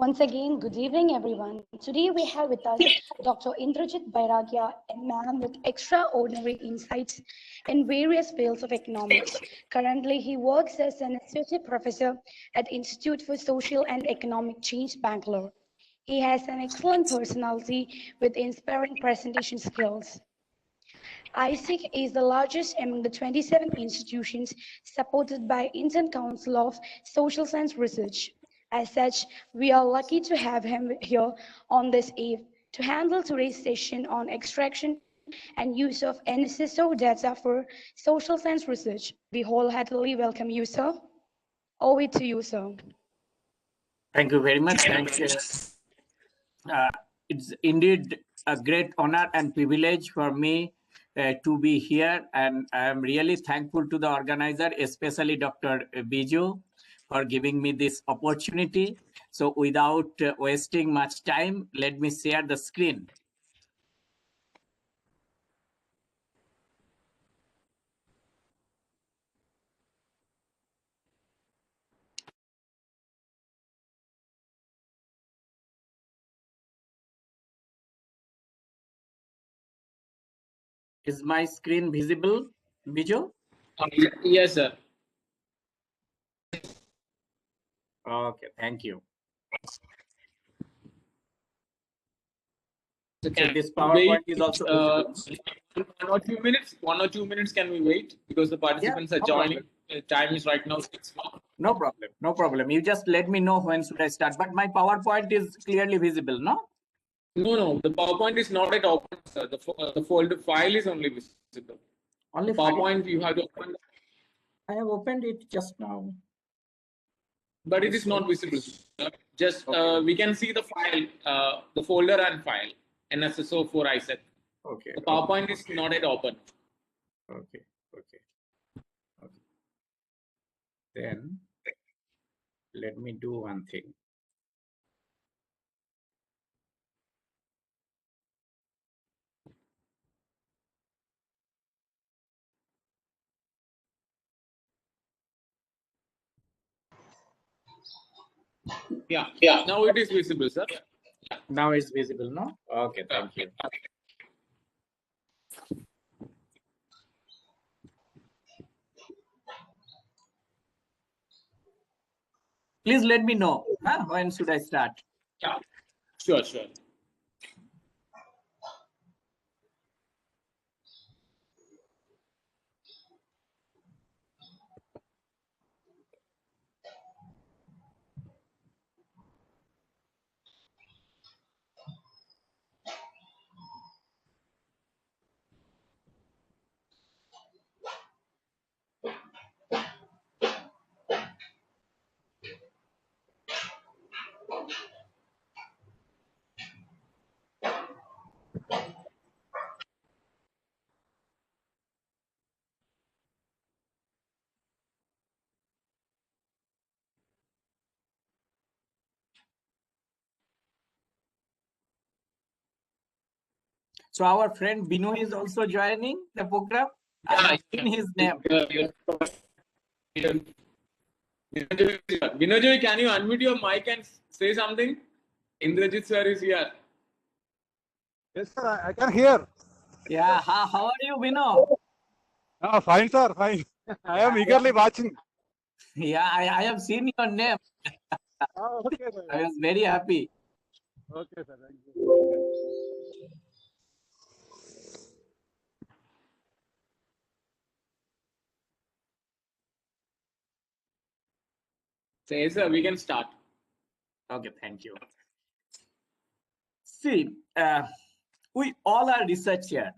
Once again, good evening, everyone. Today we have with us Dr. INDRAJIT BAIRAGYA, a man with extraordinary insights in various fields of economics. Currently, he works as an associate professor at Institute for Social and Economic Change, Bangalore. He has an excellent personality with inspiring presentation skills. ISEC is the largest among the 27 institutions supported by Indian Council of Social Science Research. As such, we are lucky to have him here on this eve to handle today's session on extraction and use of NSSO data for social science research. We wholeheartedly welcome you, sir. Over to you, sir. Thank you very much. It's indeed a great honor and privilege for me to be here, and I am really thankful to the organizer, especially Dr. Biju, for giving me this opportunity. So without wasting much time, let me share the screen. Is my screen visible, Biju? Yes, sir. Okay, thank you. So this PowerPoint is also one or two minutes. Can we wait because the participants are joining? Time is right now 6 o'clock. No problem. No problem. You just let me know when should I start. But my PowerPoint is clearly visible, no? No. The PowerPoint is not at open, sir. The folder file is only visible. Only PowerPoint you have to open. I have opened it just now. But it is not visible. Just okay. We can see the file, the folder and file, NSSO for ISEC. Okay. The PowerPoint is not at open. Okay. Then let me do one thing. Yeah. Now it is visible, sir. Now it's visible, no? Okay, thank you. Please let me know when should I start. Yeah, sure. So our friend Binu is also joining the program. I have seen his name. Binojoy, can you unmute your mic and say something? Indrajit sir is here. Yes, sir, I can hear. Yeah, how are you, Binu? Fine, sir, fine. I am eagerly watching. Yeah, I have seen your name. Okay, sir. I was very happy. Okay, sir, thank you. Say, sir, we can start. Okay, thank you. See, we all are researchers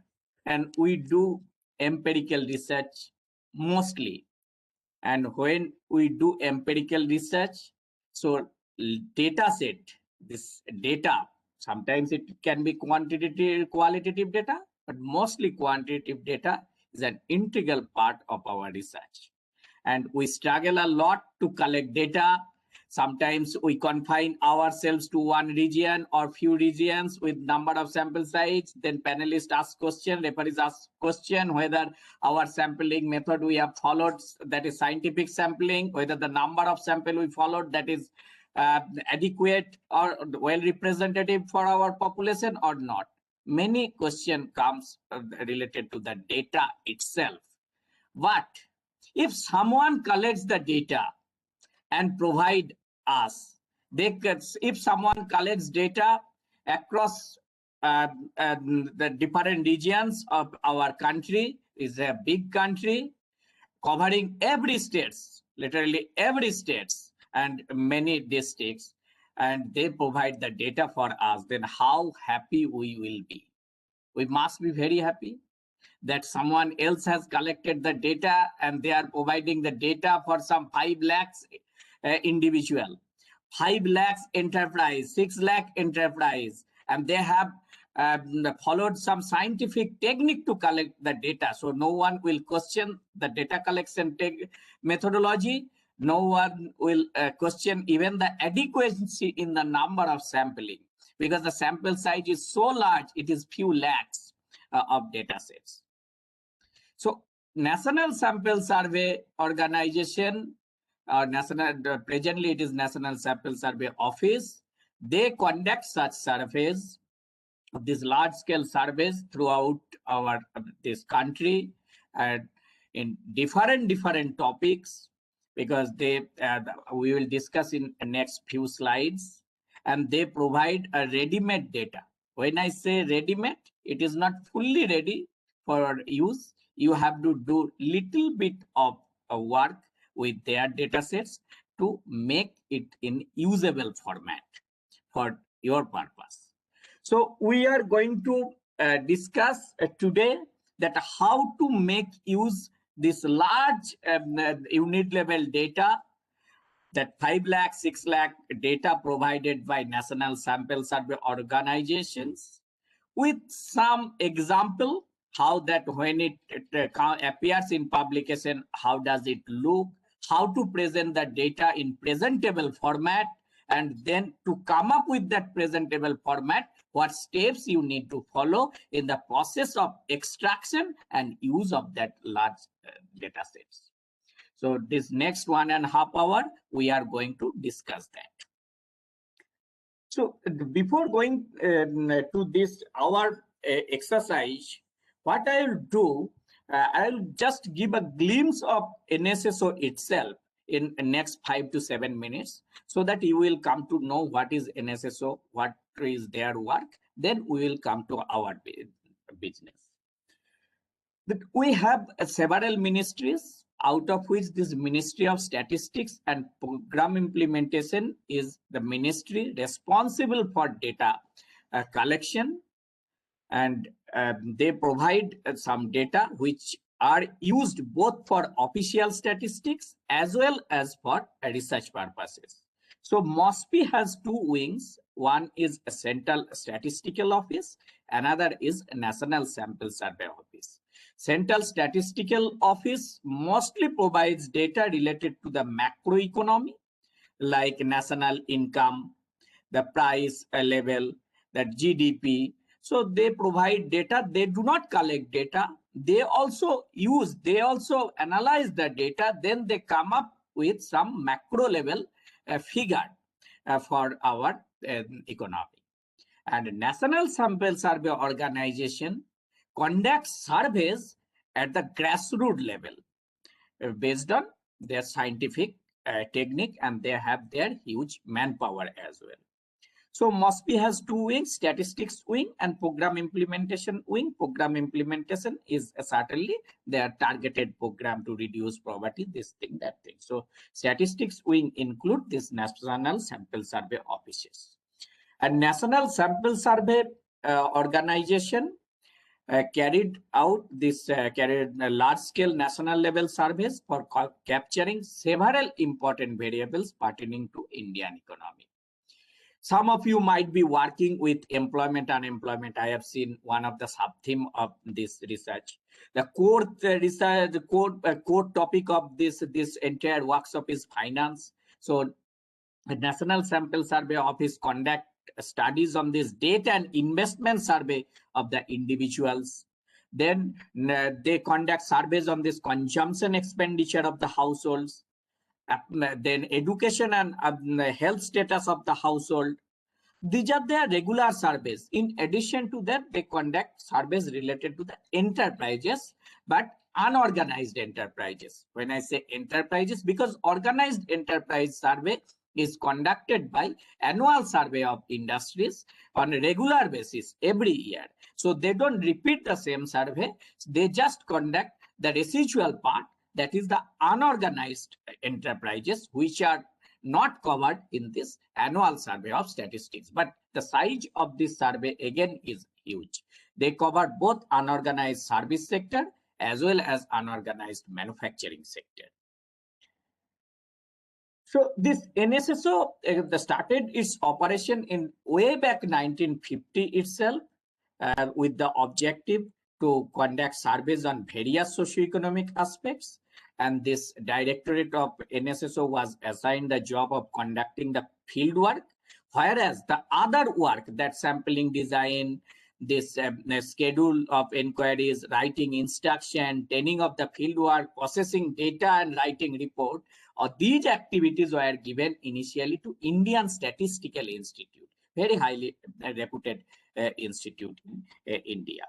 and we do empirical research mostly. And when we do empirical research, so data set, this data, sometimes it can be quantitative, qualitative data, but mostly quantitative data is an integral part of our research. And we struggle a lot to collect data. Sometimes we confine ourselves to one region or few regions with number of sample size. Then panelists ask question, referees ask question whether our sampling method we have followed, that is scientific sampling, whether the number of sample we followed, that is adequate or well representative for our population or not? Many question comes related to the data itself. But if someone collects the data and provide us, if someone collects data across the different regions of our country, is a big country covering every states, literally every states and many districts, and they provide the data for us, then how happy we will be. We must be very happy that someone else has collected the data and they are providing the data for some 5 lakhs individual, 5 lakhs enterprise, 6 lakh enterprise, and they have followed some scientific technique to collect the data. So no one will question the data collection methodology. No one will question even the adequacy in the number of sampling, because the sample size is so large, it is few lakhs of data sets. So National Sample Survey Organization, presently it is National Sample Survey Office, they conduct such surveys, these large scale surveys throughout this country, and in different topics, because we will discuss in the next few slides, and they provide a ready-made data. When I say ready-made, it is not fully ready for use. You have to do little bit of work with their data sets to make it in usable format for your purpose. So we are going to discuss today that how to make use this large unit level data, that 5 lakh, 6 lakh data provided by National Sample Survey Organizations, with some example how that when it appears in publication, how does it look, how to present the data in presentable format, and then to come up with that presentable format, what steps you need to follow in the process of extraction and use of that large data sets. So this next 1.5 hours, we are going to discuss that. So before going to this our exercise, what I will do, I'll just give a glimpse of NSSO itself in the next 5 to 7 minutes, so that you will come to know what is NSSO, what is their work. Then we will come to our business. We have several ministries, out of which this Ministry of Statistics and Program Implementation is the ministry responsible for data collection, and they provide some data which are used both for official statistics as well as for research purposes. So MOSPI has 2 wings. One is a Central Statistical Office, another is National Sample Survey Office. Central Statistical Office mostly provides data related to the macroeconomy, like national income, the price level, the GDP. So they provide data. They do not collect data. They also analyze the data. Then they come up with some macro level figure for our economy. And National Sample Survey Organization conducts surveys at the grassroots level based on their scientific technique, and they have their huge manpower as well. So MOSPI has 2 wings, statistics wing and program implementation wing. Program implementation is certainly their targeted program to reduce poverty, this thing, that thing. So statistics wing include this National Sample Survey Offices. And National Sample Survey Organization carried large scale national level surveys for capturing several important variables pertaining to Indian economy. Some of you might be working with employment, unemployment. I have seen one of the sub-theme of this research. The core research, the core topic of this entire workshop is finance. So the National Sample Survey Office conduct studies on this data and investment survey of the individuals. Then they conduct surveys on this consumption expenditure of the households. then education and health status of the household. These are their regular surveys. In addition to that, they conduct surveys related to the enterprises, but unorganized enterprises. When I say enterprises, because organized enterprise survey is conducted by annual survey of industries on a regular basis every year. So they don't repeat the same survey. They just conduct the residual part, that is the unorganized enterprises, which are not covered in this annual survey of statistics. But the size of this survey again is huge. They cover both unorganized service sector as well as unorganized manufacturing sector. So this NSSO started its operation in way back 1950 itself with the objective to conduct surveys on various socioeconomic aspects. And this directorate of NSSO was assigned the job of conducting the field work, whereas the other work, that sampling design, this schedule of inquiries, writing instruction, training of the field work, processing data and writing report, these activities were given initially to Indian Statistical Institute, very highly reputed institute in India.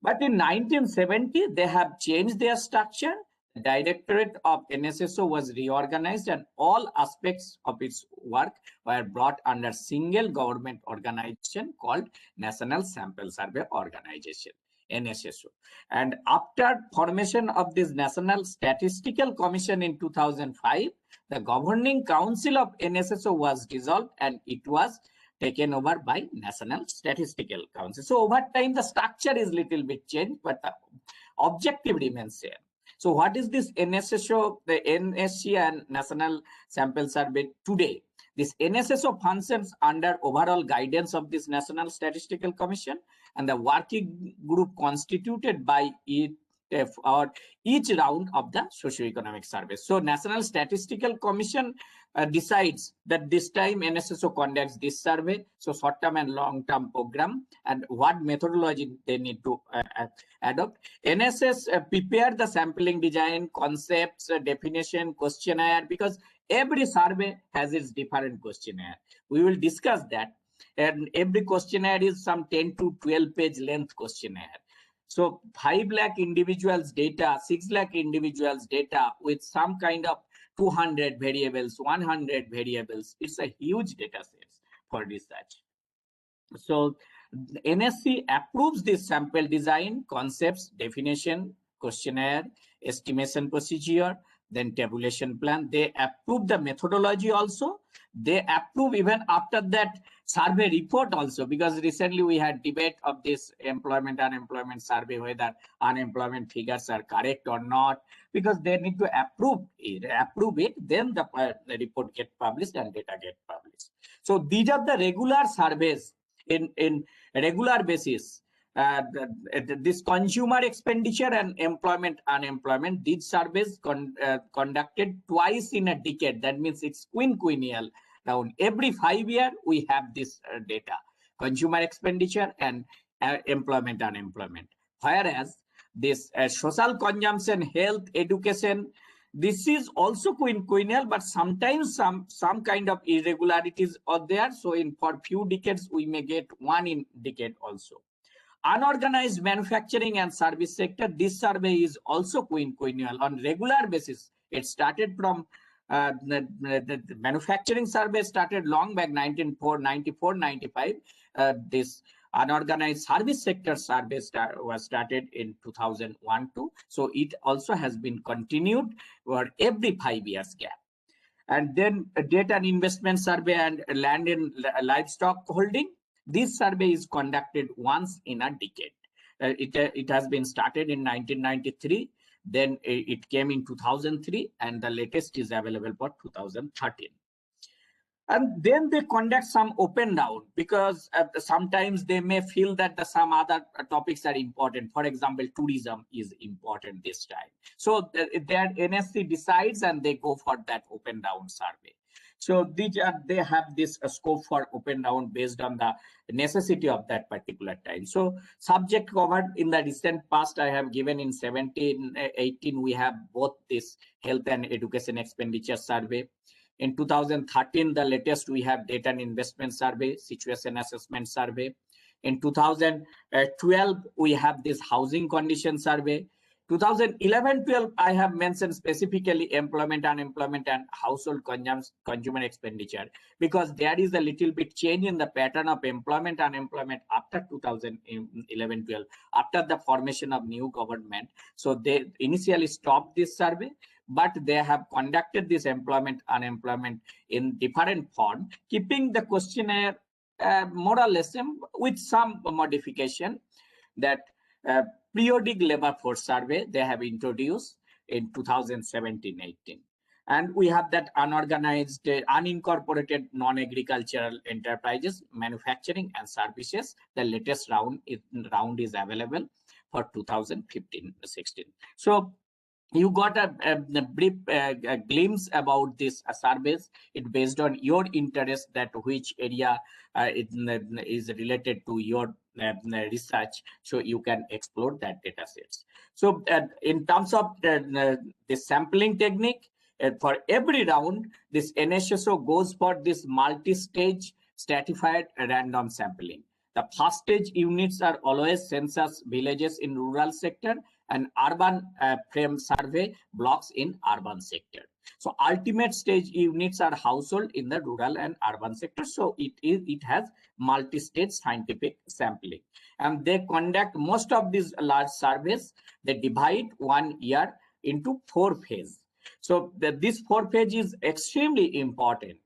But in 1970, they have changed their structure. The directorate of NSSO was reorganized and all aspects of its work were brought under single government organization called National Sample Survey Organization, NSSO. And after formation of this National Statistical Commission in 2005, the governing council of NSSO was dissolved and it was taken over by National Statistical Council. So over time, the structure is little bit changed, but the objective remains same. So what is this NSSO, the NSC and National Sample Survey today? This NSSO functions under overall guidance of this National Statistical Commission, and the working group constituted by it or each round of the socioeconomic survey. So National Statistical Commission decides that this time NSSO conducts this survey, so short-term and long-term program, and what methodology they need to adopt. NSS prepare the sampling design, concepts, definition, questionnaire, because every survey has its different questionnaire. We will discuss that. And every questionnaire is some 10 to 12 page length questionnaire. So 5 lakh individuals data, 6 lakh individuals data with some kind of 200 variables, 100 variables. It's a huge data set for research. So NSC approves this sample design, concepts, definition, questionnaire, estimation procedure, then tabulation plan. They approve the methodology also. They approve even after that survey report also, because recently we had debate of this employment unemployment survey, whether unemployment figures are correct or not, because they need to approve it, then the report get published and data get published. So these are the regular surveys in regular basis. This consumer expenditure and employment unemployment, these surveys conducted twice in a decade. That means it's quinquennial. Now every 5 years we have this data, consumer expenditure and employment unemployment. Whereas this social consumption, health, education, this is also quinquennial, but sometimes some kind of irregularities are there. So for few decades we may get one in decade also. Unorganized manufacturing and service sector, this survey is also quinquennial on regular basis. It started from the manufacturing survey started long back 1994, 95. This unorganized service sector survey was started in 2001-2. So it also has been continued for every 5 years gap. And then data and investment survey and land and livestock holding. This survey is conducted once in a decade. It has been started in 1993, then it came in 2003, and the latest is available for 2013. And then they conduct some open round, because sometimes they may feel that some other topics are important. For example, tourism is important this time. So their NSC decides and they go for that open round survey. So they have this scope for open round based on the necessity of that particular time. So subject covered in the recent past, I have given in 17, 18, we have both this health and education expenditure survey. In 2013, the latest we have data and investment survey, situation assessment survey. In 2012, we have this housing condition survey. 2011-12, I have mentioned specifically employment, unemployment, and household consumer expenditure, because there is a little bit change in the pattern of employment, unemployment after 2011-12, after the formation of new government. So they initially stopped this survey, but they have conducted this employment, unemployment in different form, keeping the questionnaire more or less with some modification. That periodic labor force survey they have introduced in 2017-18. And we have that unorganized, unincorporated non-agricultural enterprises, manufacturing and services. The latest round is available for 2015-16. So you got a brief glimpse about this surveys. It based on your interest, that which area is related to your research, so you can explore that data sets. So in terms of the sampling technique, for every round, this NSSO goes for this multi-stage stratified random sampling. The first stage units are always census villages in rural sector and urban frame survey blocks in urban sector. So ultimate stage units are household in the rural and urban sector. So it has multi-stage scientific sampling, and they conduct most of these large surveys. They divide 1 year into 4 phases. So this 4 phase is extremely important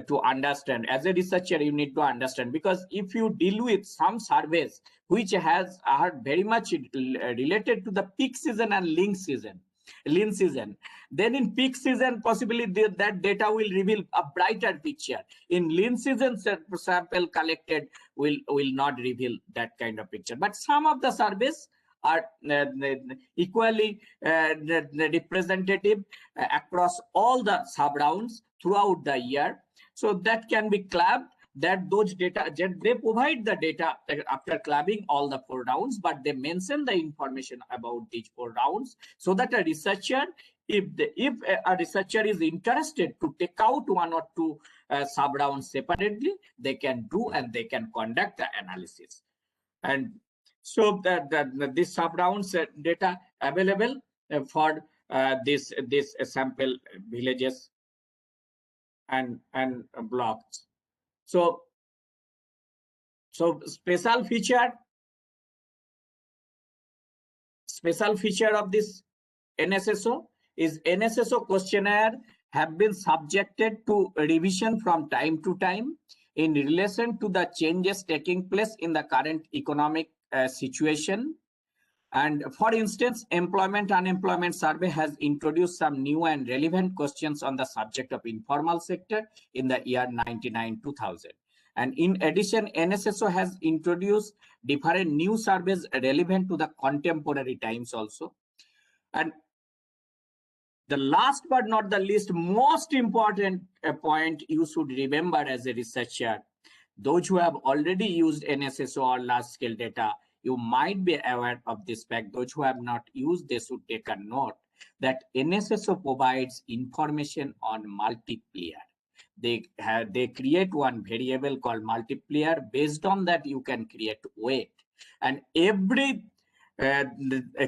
to understand. As a researcher, you need to understand, because if you deal with some surveys which are very much related to the peak season and lean season, then in peak season possibly that data will reveal a brighter picture. In lean season, sample collected will not reveal that kind of picture. But some of the surveys are equally representative across all the sub rounds throughout the year. So that can be clubbed, that those data, they provide the data after clubbing all the 4 rounds, but they mention the information about these 4 rounds, so that a researcher, if a researcher is interested to take out 1 or 2 sub rounds separately, they can do, and they can conduct the analysis. And so this sub rounds data available for this sample villages and blocks. So special feature of this NSSO is NSSO questionnaire have been subjected to revision from time to time in relation to the changes taking place in the current economic situation. And for instance, employment unemployment survey has introduced some new and relevant questions on the subject of informal sector in the year 99-2000. And in addition, NSSO has introduced different new surveys relevant to the contemporary times also. And the last but not the least, most important point you should remember as a researcher, those who have already used NSSO or large scale data, you might be aware of this fact. Those who have not used, they should take a note that NSSO provides information on multiplier. They create one variable called multiplier. Based on that, you can create weight, and every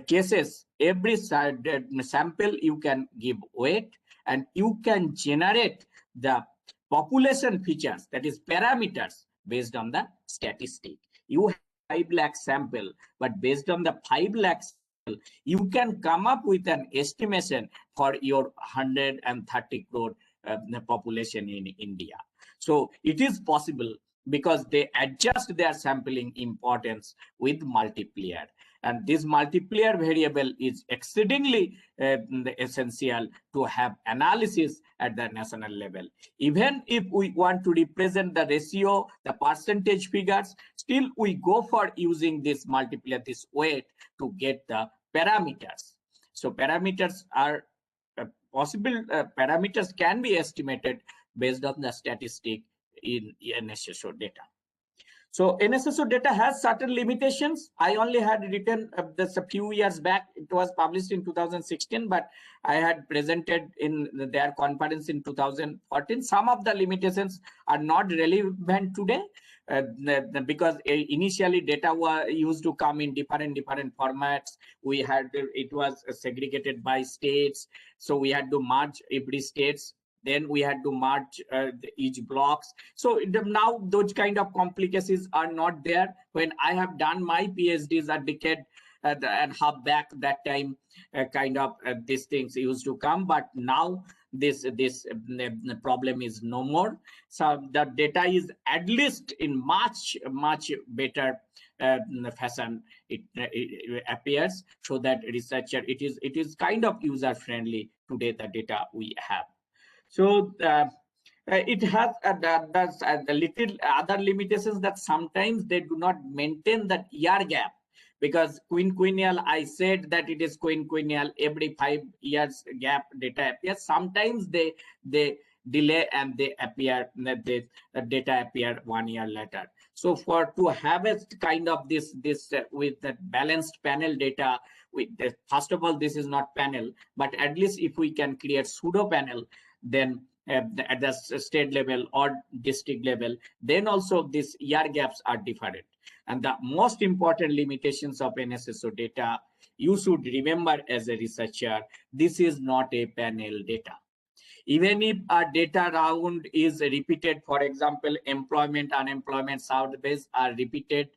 cases, every sample you can give weight, and you can generate the population features, that is parameters, based on the statistic. You have 5 lakh sample, but based on the 5 lakh sample, you can come up with an estimation for your 130 crore population in India. So it is possible, because they adjust their sampling importance with multiplier. And this multiplier variable is exceedingly essential to have analysis at the national level. Even if we want to represent the ratio, the percentage figures, still we go for using this multiplier, this weight, to get the parameters. So parameters are possible, parameters can be estimated based on the statistic in NSSO data. So NSSO data has certain limitations. I only had written this a few years back. It was published in 2016, but I had presented in their conference in 2014. Some of the limitations are not relevant today because initially data were used to come in different formats. We had, it was segregated by states, so we had to merge every states. Then we had to merge each blocks. So now those kind of complications are not there. When I have done my PhDs a decade and half back, that time kind of these things used to come, but now this problem is no more. So the data is at least in much better fashion it appears, so that researcher it is kind of user friendly today, the data we have. So it has the little other limitations, that sometimes they do not maintain that year gap, because quinquennial, I said that it is quinquennial, every 5 years gap data appears. Sometimes they delay and they appear, the data appear 1 year later. So to have a kind of this with the balanced panel data, with the, first of all, this is not panel, but at least if we can create pseudo panel, then at the state level or district level, then also these year gaps are different. And the most important limitations of NSSO data, you should remember as a researcher, this is not a panel data. Even if a data round is repeated, for example, employment, unemployment surveys are repeated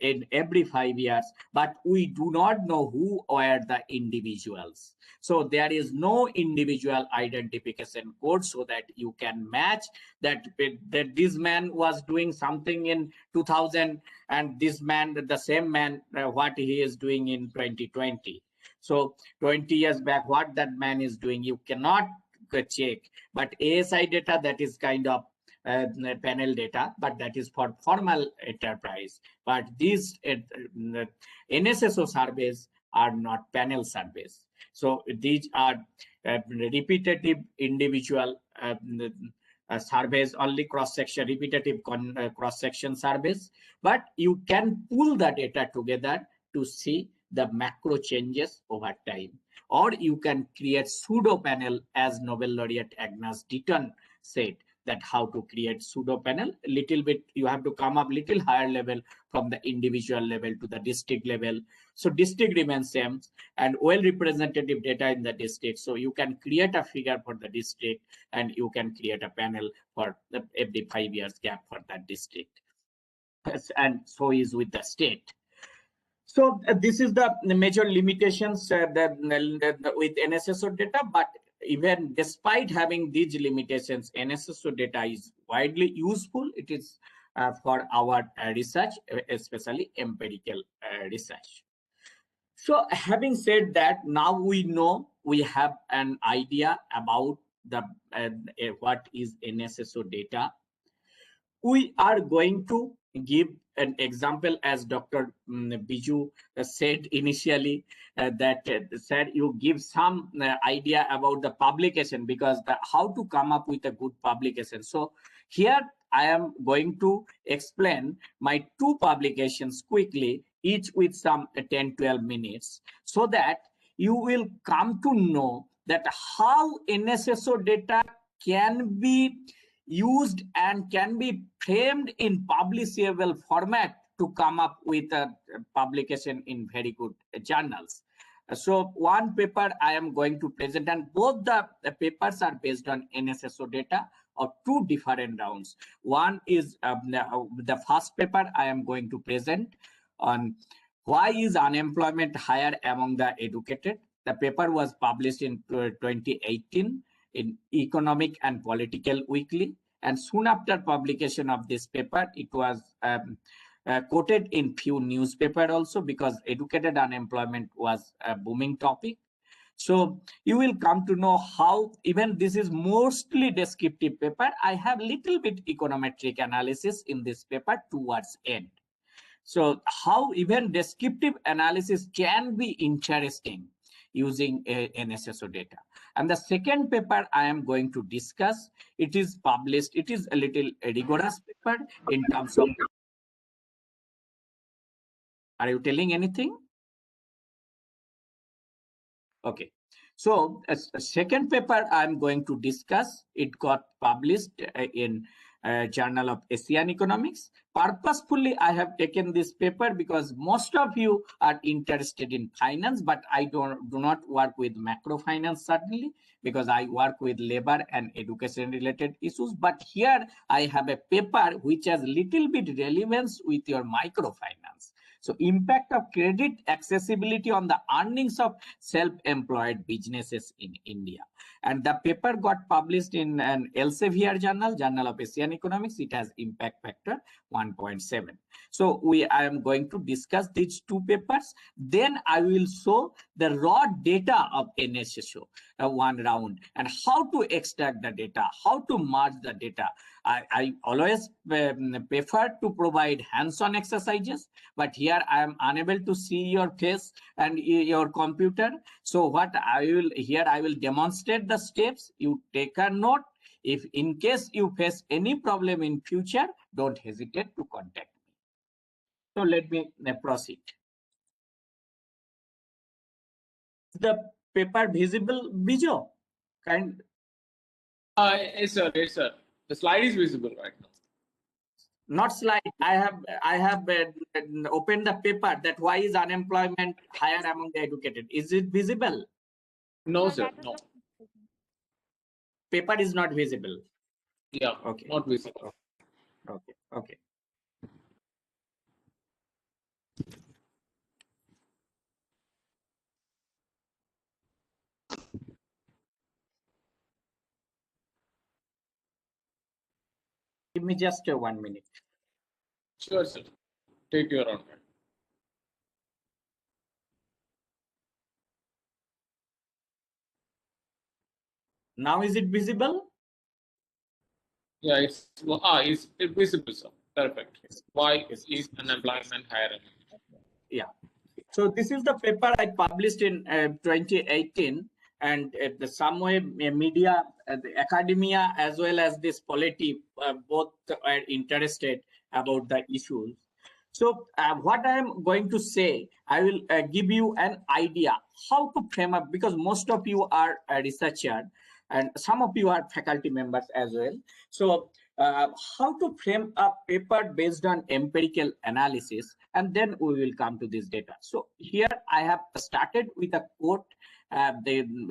in every 5 years, but we do not know who were the individuals. So there is no individual identification code, so that you can match that this man was doing something in 2000 and this man, the same man, what he is doing in 2020. So 20 years back, what that man is doing, you cannot check. But ASI data, that is kind of panel data, but that is for formal enterprise. But these NSSO surveys are not panel surveys. So these are repetitive individual surveys, only cross-section, repetitive cross-section surveys. But you can pull the data together to see the macro changes over time. Or you can create pseudo panel, as Nobel laureate Agnes Deaton said, that how to create pseudo panel. Little bit, you have to come up little higher level from the individual level to the district level. So district remains same and well representative data in the district. So you can create a figure for the district and you can create a panel for every 5 years gap for that district. And so is with the state. So this is the major limitations with NSSO data, but even despite having these limitations, NSSO data is widely useful. It is for our research, especially empirical research. So having said that, now we know, we have an idea about the what is NSSO data. We are going to give an example, as Dr. Biju said initially, that said you give some idea about the publication, because how to come up with a good publication. So here I am going to explain my 2 publications quickly, each with some 10-12 minutes, so that you will come to know that how NSSO data can be used and can be framed in publishable format to come up with a publication in very good journals. So one paper I am going to present, and both the papers are based on NSSO data of 2 different rounds. One is the first paper I am going to present on why is unemployment higher among the educated. The paper was published in 2018 in Economic and Political Weekly, and soon after publication of this paper, it was quoted in few newspapers also, because educated unemployment was a booming topic. So you will come to know how, even this is mostly descriptive paper, I have little bit econometric analysis in this paper towards end. So how even descriptive analysis can be interesting using NSSO data. And the second paper I am going to discuss, it is published, it is a little rigorous paper in terms of, are you telling anything? Okay. So a second paper I'm going to discuss, it got published in Journal of Asian Economics. Purposefully, I have taken this paper because most of you are interested in finance, but I do not work with macro finance certainly, because I work with labor and education related issues. But here I have a paper which has little bit relevance with your microfinance. So impact of credit accessibility on the earnings of self-employed businesses in India. And the paper got published in an Elsevier journal, Journal of Asian Economics. It has impact factor 1.7. So I am going to discuss these two papers. Then I will show the raw data of NSSO one round and how to extract the data, how to merge the data. I always prefer to provide hands-on exercises, but here I am unable to see your face and your computer. So what I will demonstrate the steps. You take a note. If in case you face any problem in future, don't hesitate to contact me. So let me proceed. The paper visible, Bijo? Kind. Yes, sir. Yes, sir. The slide is visible right now. Not slide. I have opened the paper that why is unemployment higher among the educated. Is it visible? No, sir. No. Paper is not visible. Yeah. Okay. Not visible. Okay. Okay. Give me just 1 minute. Sure, sir. Take your own time. Now is it visible? Yeah, it's visible, sir. Perfect. Why is unemployment higher? Yeah. So this is the paper I published in 2018, and the some way media, the academia, as well as this polity, both are interested about the issues. So what I am going to say, I will give you an idea how to frame up, because most of you are a researcher and some of you are faculty members as well. So how to frame a paper based on empirical analysis, and then we will come to this data. So here I have started with a quote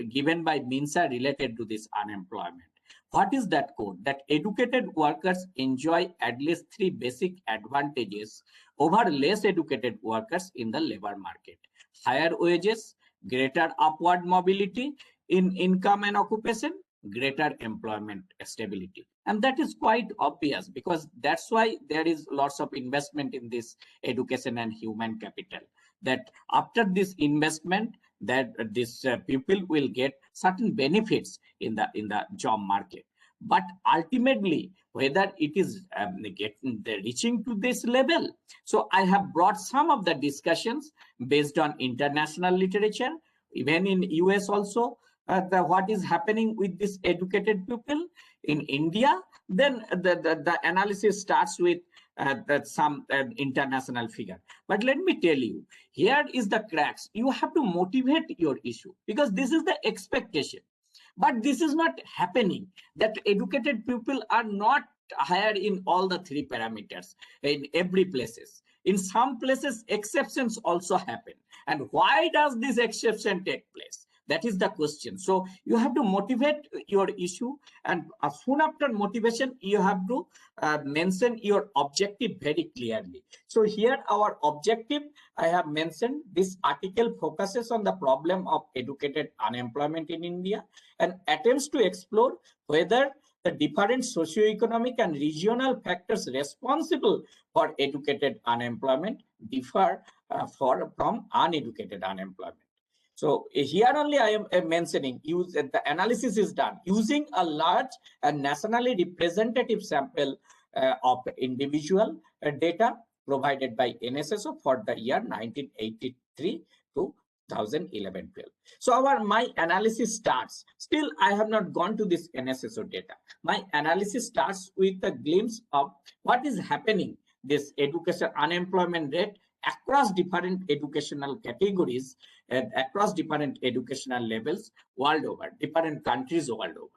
given by Minsa related to this unemployment. What is that quote? That educated workers enjoy at least 3 basic advantages over less educated workers in the labor market: higher wages, greater upward mobility in income and occupation, greater employment stability. And that is quite obvious, because that's why there is lots of investment in this education and human capital, that after this investment, that this people will get certain benefits in the job market. But ultimately, whether it is reaching to this level. So I have brought some of the discussions based on international literature, even in US also, what is happening with this educated people in India. Then the analysis starts with some international figure. But let me tell you, here is the cracks. You have to motivate your issue, because this is the expectation. But this is not happening, that educated people are not higher in all the 3 parameters in every places. In some places, exceptions also happen. And why does this exception take place? That is the question. So you have to motivate your issue, and soon after motivation, you have to mention your objective very clearly. So here our objective, I have mentioned, this article focuses on the problem of educated unemployment in India and attempts to explore whether the different socioeconomic and regional factors responsible for educated unemployment differ from uneducated unemployment. So here only I am mentioning, the analysis is done using a large and nationally representative sample of individual data provided by NSSO for the year 1983 to 2011-12. So my analysis starts. Still, I have not gone to this NSSO data. My analysis starts with a glimpse of what is happening, this education unemployment rate across different educational categories and across different educational levels world over, different countries world over.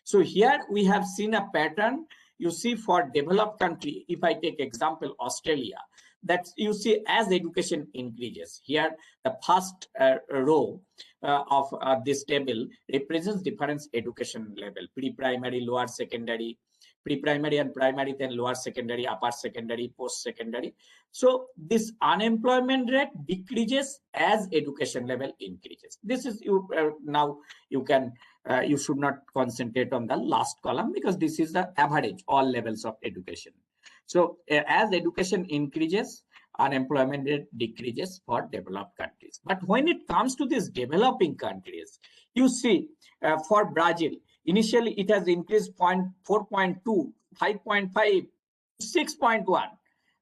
So here we have seen a pattern. You see, for developed country, if I take example Australia, that you see as education increases. Here the first row of this table represents different education level: pre-primary, lower secondary, pre-primary and primary, then lower secondary, upper secondary, post-secondary. So this unemployment rate decreases as education level increases. This is now you can you should not concentrate on the last column, because this is the average all levels of education. So as education increases, unemployment rate decreases for developed countries. But when it comes to these developing countries, you see for Brazil, initially it has increased 4.2, 5.5, 6.1.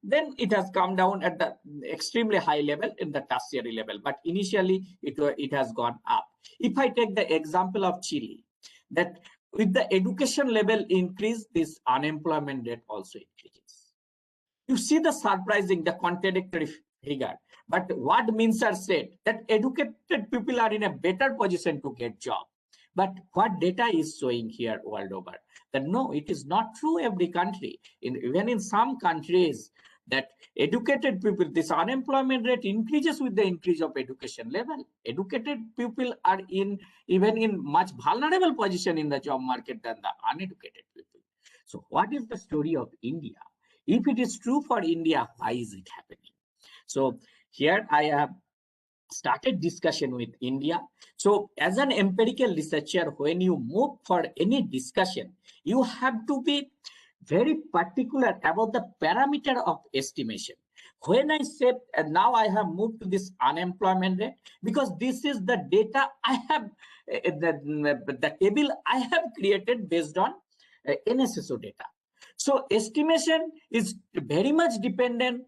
Then it has come down at the extremely high level in the tertiary level, but initially it has gone up. If I take the example of Chile, that with the education level increase, this unemployment rate also increases. You see the surprising, the contradictory figure. But what Mincer said, that educated people are in a better position to get job. But what data is showing here world over, that no, it is not true every country. Even in some countries, that educated people, this unemployment rate increases with the increase of education level. Educated people are even in much vulnerable position in the job market than the uneducated people. So what is the story of India? If it is true for India, why is it happening? So here I have started discussion with India. So as an empirical researcher, when you move for any discussion, you have to be very particular about the parameter of estimation. When I say now I have moved to this unemployment rate, because this is the data I have, the table I have created based on NSSO data. So estimation is very much dependent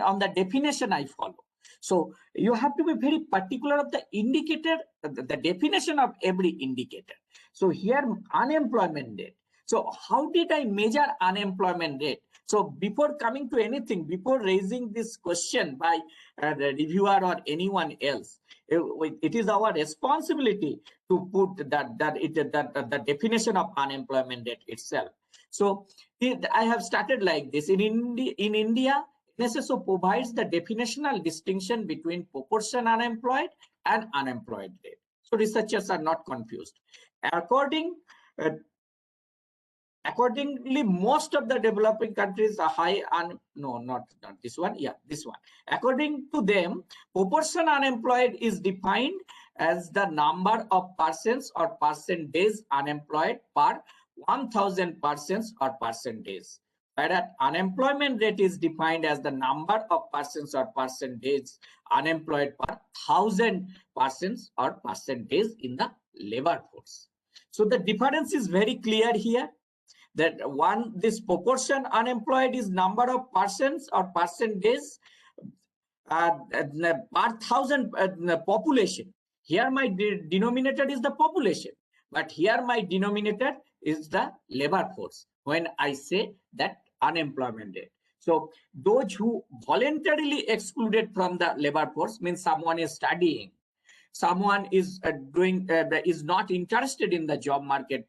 on the definition I follow. So you have to be very particular of the indicator, the definition of every indicator. So here unemployment rate. So how did I measure unemployment rate? So before coming to anything, before raising this question by the reviewer or anyone else, it is our responsibility to put the definition of unemployment rate itself. So I have started like this. In India, NSSO provides the definitional distinction between proportion unemployed and unemployed rate. So researchers are not confused. Accordingly, most of the developing countries are high not this one. Yeah, this one. According to them, proportion unemployed is defined as the number of persons or percentage unemployed per 1,000 persons or percentage. Whereas unemployment rate is defined as the number of persons or percentage unemployed per 1,000 persons or percentage in the labor force. So the difference is very clear here. That this proportion unemployed is number of persons or percentage per 1,000 population. Here my denominator is the population, but here my denominator is the labor force when I say that unemployment rate. So those who voluntarily excluded from the labor force means someone is studying, someone is is not interested in the job market,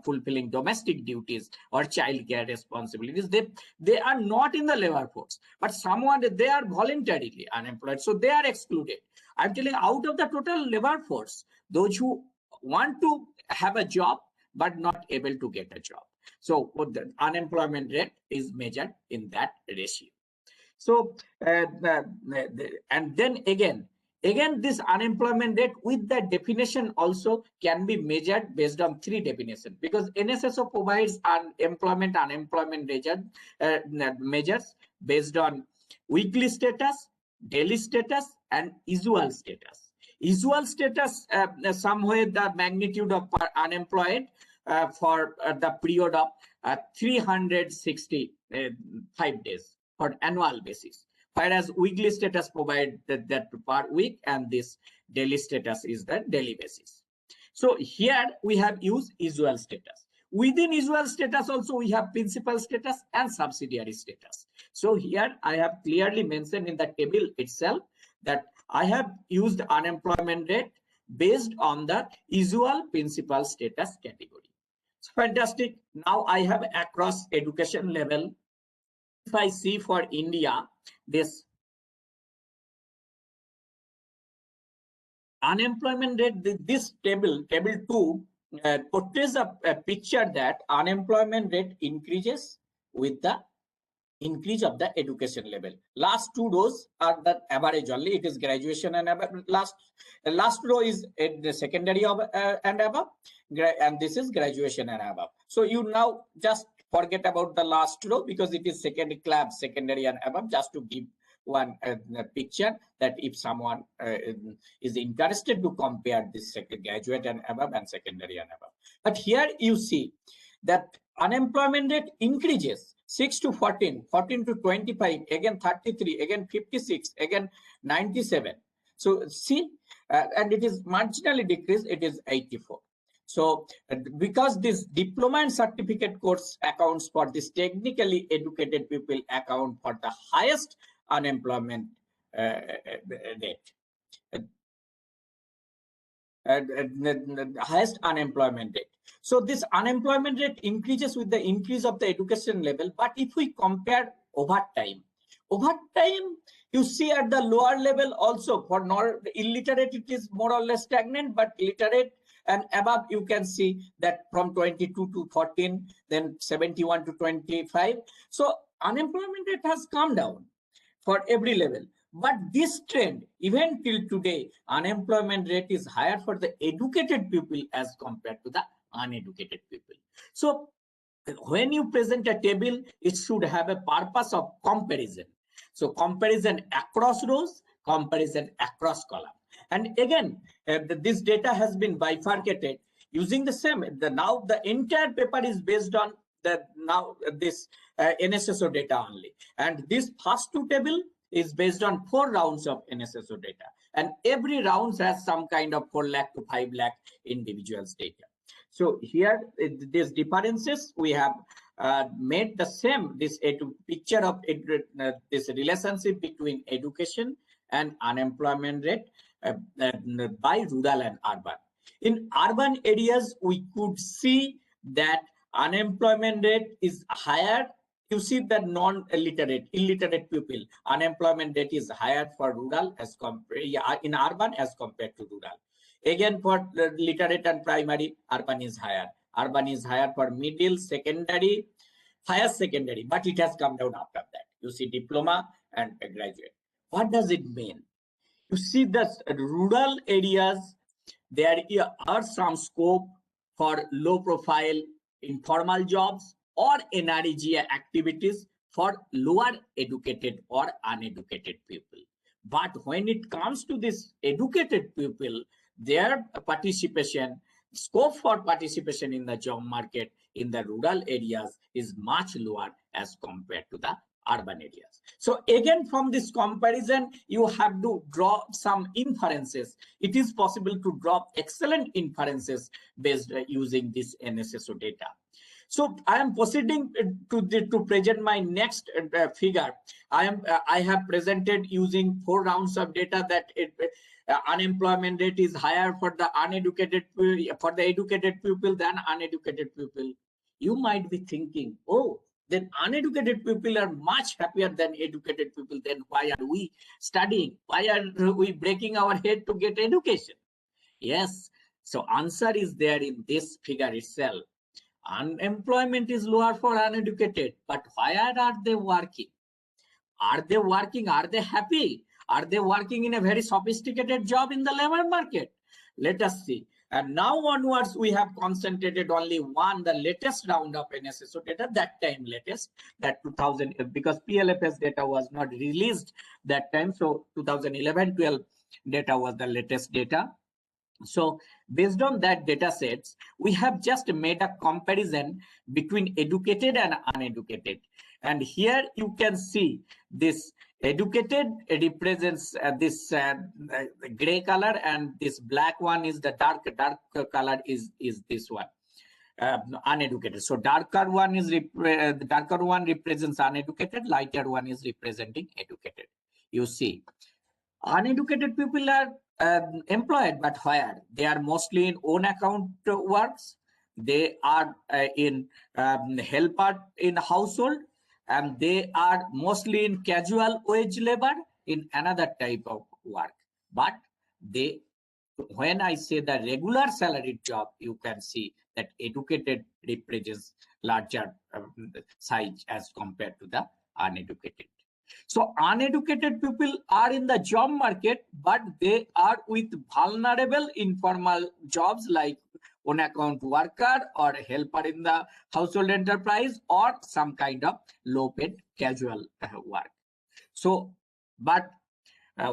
fulfilling domestic duties or child care responsibilities. They are not in the labor force, but someone, they are voluntarily unemployed, so they are excluded. I'm telling you, out of the total labor force, those who want to have a job but not able to get a job. So the unemployment rate is measured in that ratio. So and then again this unemployment rate with the definition also can be measured based on three definitions, because NSSO provides unemployment measures based on weekly status, daily status, and usual status. Usual status, somewhere the magnitude of unemployed for the period of 365 days for annual basis. whereas weekly status provided that per week, and this daily status is the daily basis. So here we have used usual status. Within usual status also we have principal status and subsidiary status. So here I have clearly mentioned in the table itself that I have used unemployment rate based on the usual principal status category. So fantastic. Now I have across education level. If I see for India, this unemployment rate, this table 2 portrays a picture that unemployment rate increases with the increase of the education level. Last two rows are the average only. It is graduation and above. Last row is the secondary and above, and this is graduation and above. So you now just forget about the last row because it is secondary and above, just to give one picture that if someone is interested to compare this graduate and above and secondary and above. But here you see that unemployment rate increases 6 to 14, 14 to 25, again 33, again 56, again 97. So see, and it is marginally decreased, it is 84. So because this diploma and certificate course accounts for this technically educated people account for the highest unemployment rate. Highest unemployment rate. So this unemployment rate increases with the increase of the education level. But if we compare over time you see at the lower level also for illiterate it is more or less stagnant, but literate and above you can see that from 22 to 14, then 71 to 25. So unemployment rate has come down for every level. But this trend, even till today, unemployment rate is higher for the educated people as compared to the uneducated people. So when you present a table, it should have a purpose of comparison. So comparison across rows, comparison across column. And again, this data has been bifurcated using the same. Now the entire paper is based on this NSSO data only. And this first two table is based on 4 rounds of NSSO data, and every round has some kind of 4 lakh to 5 lakh individuals data. So here these differences we have made the same, this picture of this relationship between education and unemployment rate by rural and urban. In urban areas we could see that unemployment rate is higher. You see that illiterate people, unemployment rate is higher for rural as compared in urban as compared to rural. Again, for literate and primary, urban is higher. Urban is higher for middle, secondary, higher secondary, but it has come down after that. You see diploma and a graduate. What does it mean? You see that rural areas, there are some scope for low profile informal jobs or NREGA activities for lower educated or uneducated people. But when it comes to this educated people, their participation, scope for participation in the job market in the rural areas is much lower as compared to the urban areas. So again, from this comparison, you have to draw some inferences. It is possible to draw excellent inferences based using this NSSO data. So I am proceeding to present my next figure. I have presented using 4 rounds of data that unemployment rate is higher for the educated people than uneducated people. You might be thinking, oh, then uneducated people are much happier than educated people. Then why are we studying? Why are we breaking our head to get education? Yes. So answer is there in this figure itself. Unemployment is lower for uneducated, but why are they working? Are they working? Are they happy? Are they working in a very sophisticated job in the labor market? Let us see. And now onwards, we have concentrated only on the latest round of NSSO data, that time latest, that 2000, because PLFS data was not released that time. So 2011-12 data was the latest data. So based on that data sets, we have just made a comparison between educated and uneducated. And here you can see this Educated represents this gray color, and this black one is the dark color is this one. Uneducated. So darker one is the darker one represents uneducated, lighter one is representing educated. You see, uneducated people are employed, but where? They are mostly in own account works. They are in helper in household, and they are mostly in casual wage labor in another type of work. But they, when I say the regular salaried job, you can see that educated represents larger size as compared to the uneducated. So uneducated people are in the job market, but they are with vulnerable informal jobs like on account worker or helper in the household enterprise or some kind of low paid casual work. So, but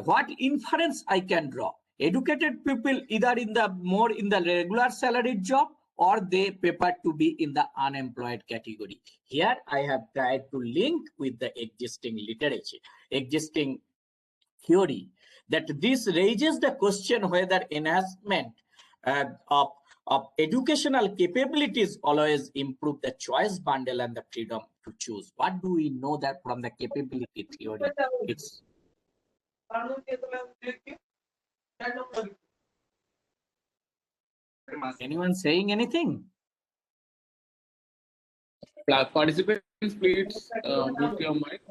what inference I can draw? Educated people either in the more in the regular salaried job, or they prefer to be in the unemployed category. Here I have tried to link with the existing literature, existing theory, that this raises the question whether enhancement of educational capabilities always improve the choice bundle and the freedom to choose. What do we know that from the capability theory? It's anyone saying anything? Participants, please mute your mic.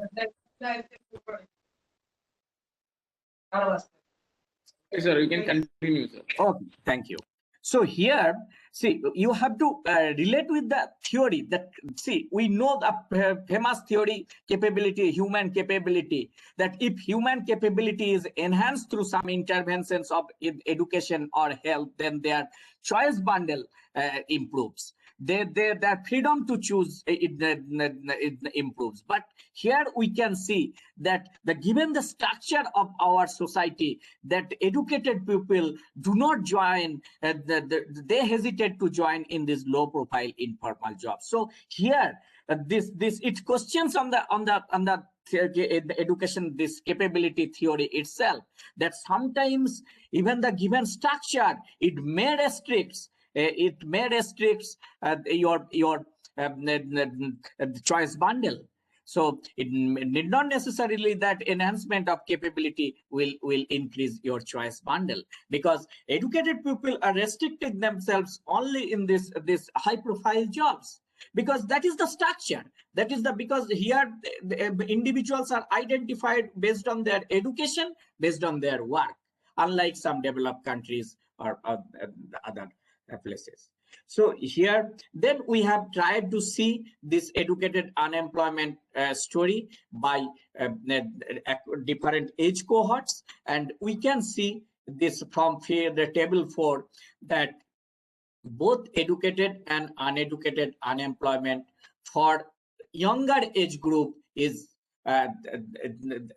Okay, sir, you can continue, sir. Okay, thank you. So here, see, you have to relate with the theory that, see, we know the famous theory, capability, human capability, that if human capability is enhanced through some interventions of education or health, then their choice bundle improves. Their freedom to choose it improves. But here we can see that given the structure of our society, that educated people do not join, they hesitate to join in this low profile informal jobs. So here it questions on the education, this capability theory itself, that sometimes even the given structure, it may restrict your choice bundle. So it need not necessarily that enhancement of capability will increase your choice bundle, because educated people are restricting themselves only in this high profile jobs, because that is the structure. That is because here the individuals are identified based on their education, based on their work, unlike some developed countries or other places. So here, then we have tried to see this educated unemployment story by different age cohorts, and we can see this from the table 4, that both educated and uneducated unemployment for younger age group is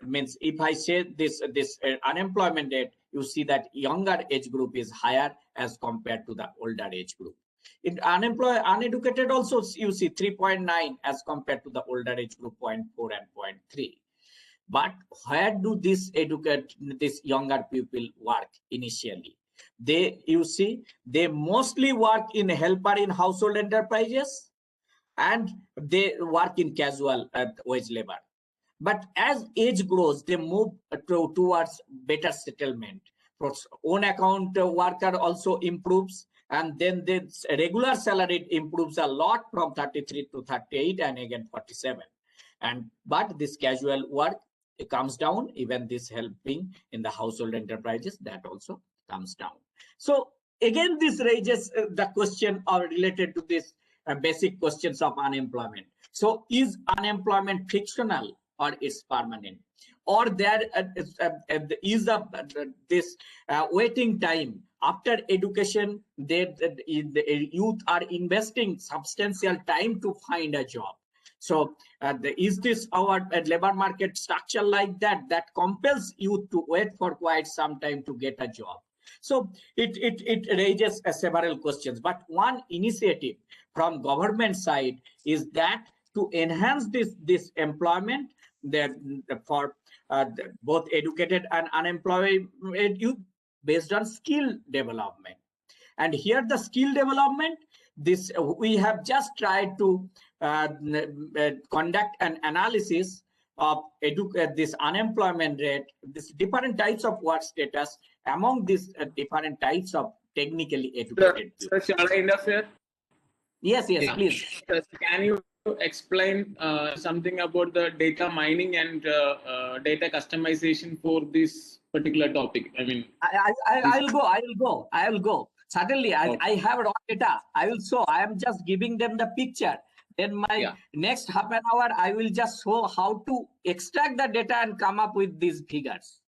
means, if I say this unemployment rate, you see that younger age group is higher as compared to the older age group. In uneducated also, you see 3.9 as compared to the older age group 0.4 and 0.3. But where do this younger people work initially? You see, they mostly work in helper in household enterprises, and they work in casual wage labor. But as age grows, they move towards better settlement. Own account worker also improves, and then the regular salary improves a lot from 33 to 38 and again 47. But this casual work, it comes down. Even this helping in the household enterprises, that also comes down. So again, this raises the question related to this basic questions of unemployment. So is unemployment fictional or is permanent? Or there is this waiting time after education, the youth are investing substantial time to find a job. So is this our labor market structure like that compels youth to wait for quite some time to get a job? So it raises several questions. But one initiative from government side is that to enhance this employment for both educated and unemployed youth based on skill development. And here the skill development, this we have just tried to conduct an analysis of this unemployment rate, this different types of work status among these different types of technically educated Sir, shall I interfere? Yes, Yeah. please. Sir, can you explain something about the data mining and data customization for this particular topic? I mean, I will go. Certainly, I have raw data. I will show. I am just giving them the picture. Then my next half an hour, I will just show how to extract the data and come up with these figures,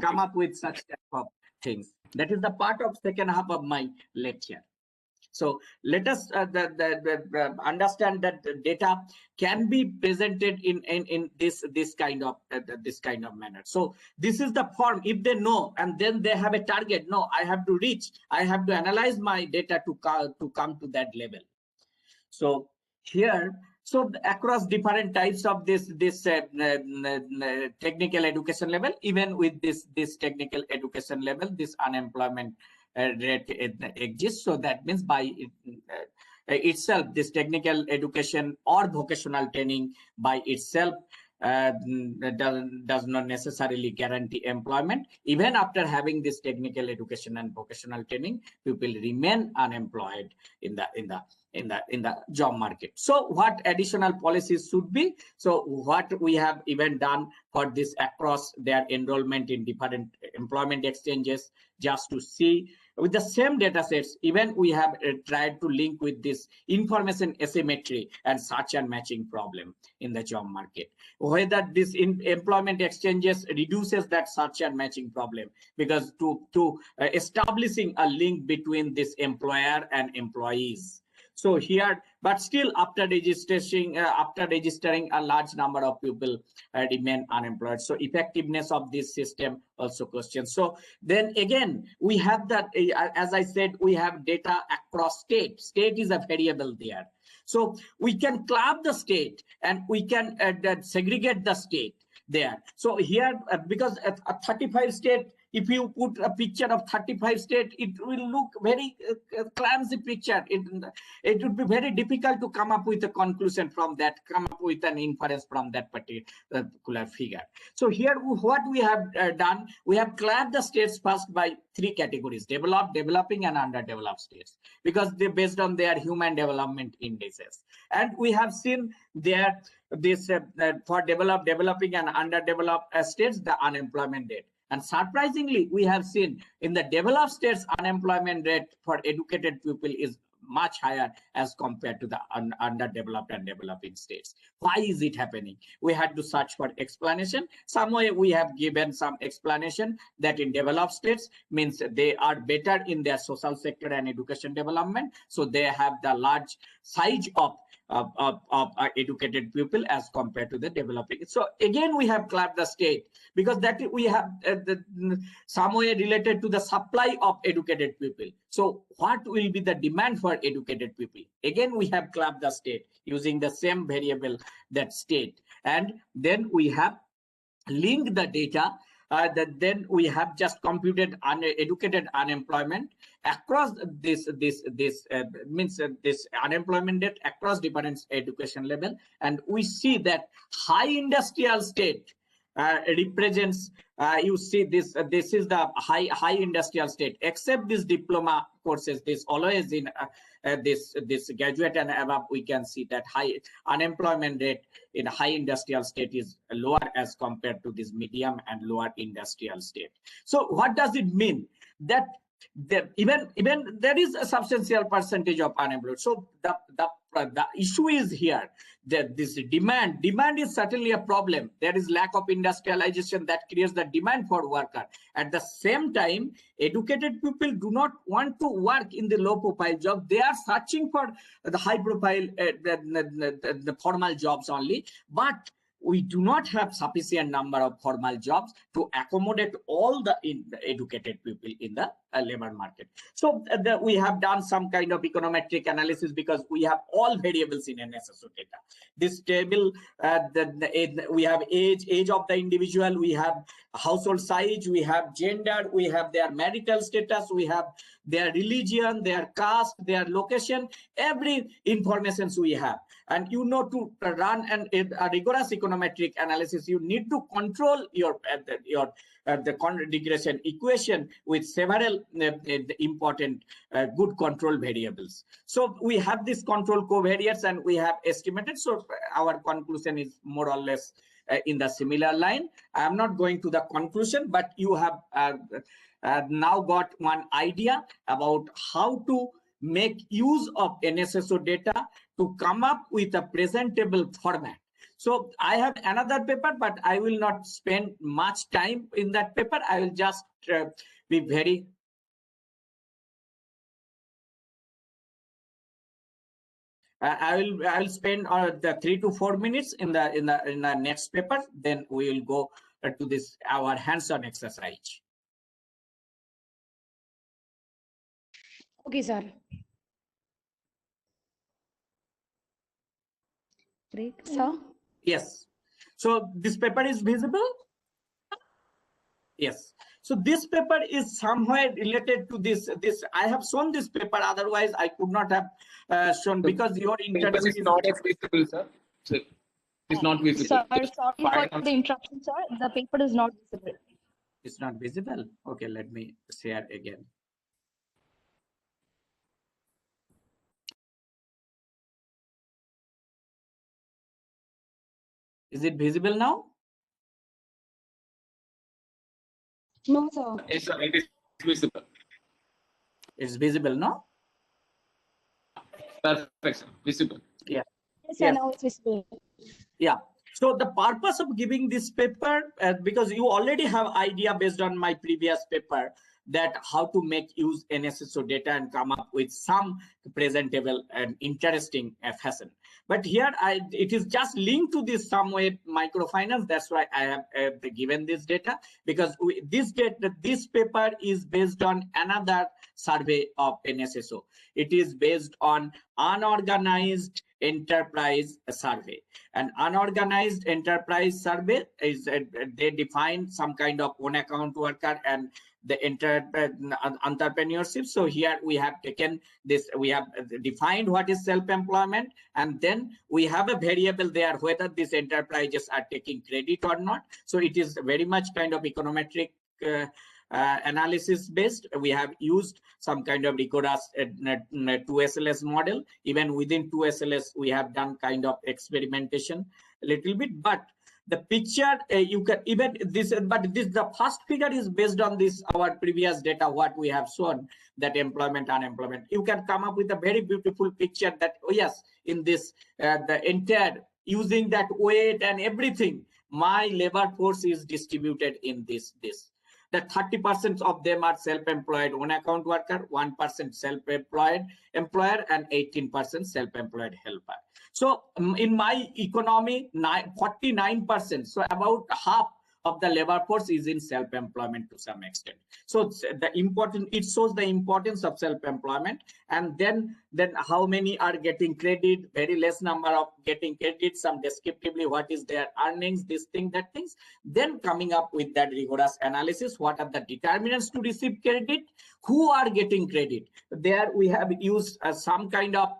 come up with such type of things. That is the part of second half of my lecture. So let us understand that the data can be presented in this kind of manner. So this is the form. If they know and then they have a target, no, I have to reach. I have to analyze my data to come to that level. So here, so across different types of this technical education level, even with this technical education level, this unemployment rate exists. So that means by itself, this technical education or vocational training by itself does not necessarily guarantee employment. Even after having this technical education and vocational training, people remain unemployed in the job market. So what additional policies should be? So what we have even done for this across their enrollment in different employment exchanges, just to see with the same data sets, even we have tried to link with this information asymmetry and search and matching problem in the job market. Whether this employment exchanges reduces that search and matching problem, because to establishing a link between this employer and employees. So here, but still after registering a large number of people remain unemployed. So effectiveness of this system also questions. So then again, we have that, as I said, we have data across state. State is a variable there. So we can club the state and we can segregate the state there. So here, because a 35 state, if you put a picture of 35 states, it will look very clumsy picture. It would be very difficult to come up with a conclusion from that, come up with an inference from that particular figure. So here, what we have done, we have clubbed the states first by three categories: developed, developing, and underdeveloped states, because they're based on their human development indices. And we have seen there this for developed, developing, and underdeveloped states, the unemployment rate. And surprisingly, we have seen in the developed states, unemployment rate for educated people is much higher as compared to the underdeveloped and developing states. Why is it happening? We had to search for explanation. Somewhere we have given some explanation that in developed states means they are better in their social sector and education development. So they have the large size of educated people as compared to the developing. So again, we have clubbed the state, because that we have somewhere related to the supply of educated people. So what will be the demand for educated people? Again, we have clubbed the state using the same variable, that state. And then we have linked the data that then we have just computed educated unemployment across this unemployment rate across different education level. And we see that high industrial state represents, you see this is the high industrial state, except this diploma courses, this always in this graduate and above, we can see that high unemployment rate in high industrial state is lower as compared to this medium and lower industrial state. So what does it mean? That even there is a substantial percentage of unemployed. So the issue is here that this demand is certainly a problem. There is lack of industrialization that creates the demand for worker. At the same time, educated people do not want to work in the low profile job. They are searching for the high profile the formal jobs only. But we do not have sufficient number of formal jobs to accommodate all the educated people in the labor market. So we have done some kind of econometric analysis because we have all variables in NSSO data. This table, we have age of the individual, we have household size, we have gender, we have their marital status, we have their religion, their caste, their location, every information we have. And you know, to run a rigorous econometric analysis, you need to control your the regression equation with several important good control variables. So we have this control covariates and we have estimated. So our conclusion is more or less in the similar line. I am not going to the conclusion, but you have now got one idea about how to make use of NSSO data to come up with a presentable format. So I have another paper, but I will not spend much time in that paper. I will just be very I will spend the 3 to 4 minutes in the next paper. Then we will go to this our hands-on exercise. Okay, sir. Great, sir. Yes. So this paper is visible? Yes. So this paper is somewhere related to this. I have shown this paper, otherwise I could not have shown, because your interest is not as visible, sir. It's not visible. Sir, sorry for the interruption, sir. The paper is not visible. It's not visible. Okay, let me share again. Is it visible now? No, sir. Yes, sir, it is visible. It's visible, no? Perfect, sir. Visible. Yeah. Yes, sir, Yes. now it's visible. Yeah. So the purpose of giving this paper, because you already have idea based on my previous paper, that how to make use NSSO data and come up with some presentable and interesting fashion. But here it is just linked to this some way microfinance. That's why I have given this data, because this paper is based on another survey of NSSO. It is based on unorganized enterprise survey. An unorganized enterprise survey is they define some kind of own account worker and the entrepreneurship. So here we have taken this, we have defined what is self-employment, and then we have a variable there whether these enterprises are taking credit or not. So it is very much kind of econometric analysis based. We have used some kind of rigorous 2SLS model. Even within 2SLS, we have done kind of experimentation a little bit, but the picture you can even this, but this the first figure is based on this our previous data what we have shown, that employment unemployment. You can come up with a very beautiful picture that, oh yes, in this the entire using that weight and everything, my labor force is distributed in this. That 30% of them are self-employed own account worker, 1% self-employed employer, and 18% self-employed helper. So in my economy, 49%, so about half of the labor force is in self-employment to some extent. So it shows the importance of self-employment, and then how many are getting credit, very less number of getting credit, some descriptively what is their earnings, this thing, that things. Then coming up with that rigorous analysis, what are the determinants to receive credit, who are getting credit. There we have used some kind of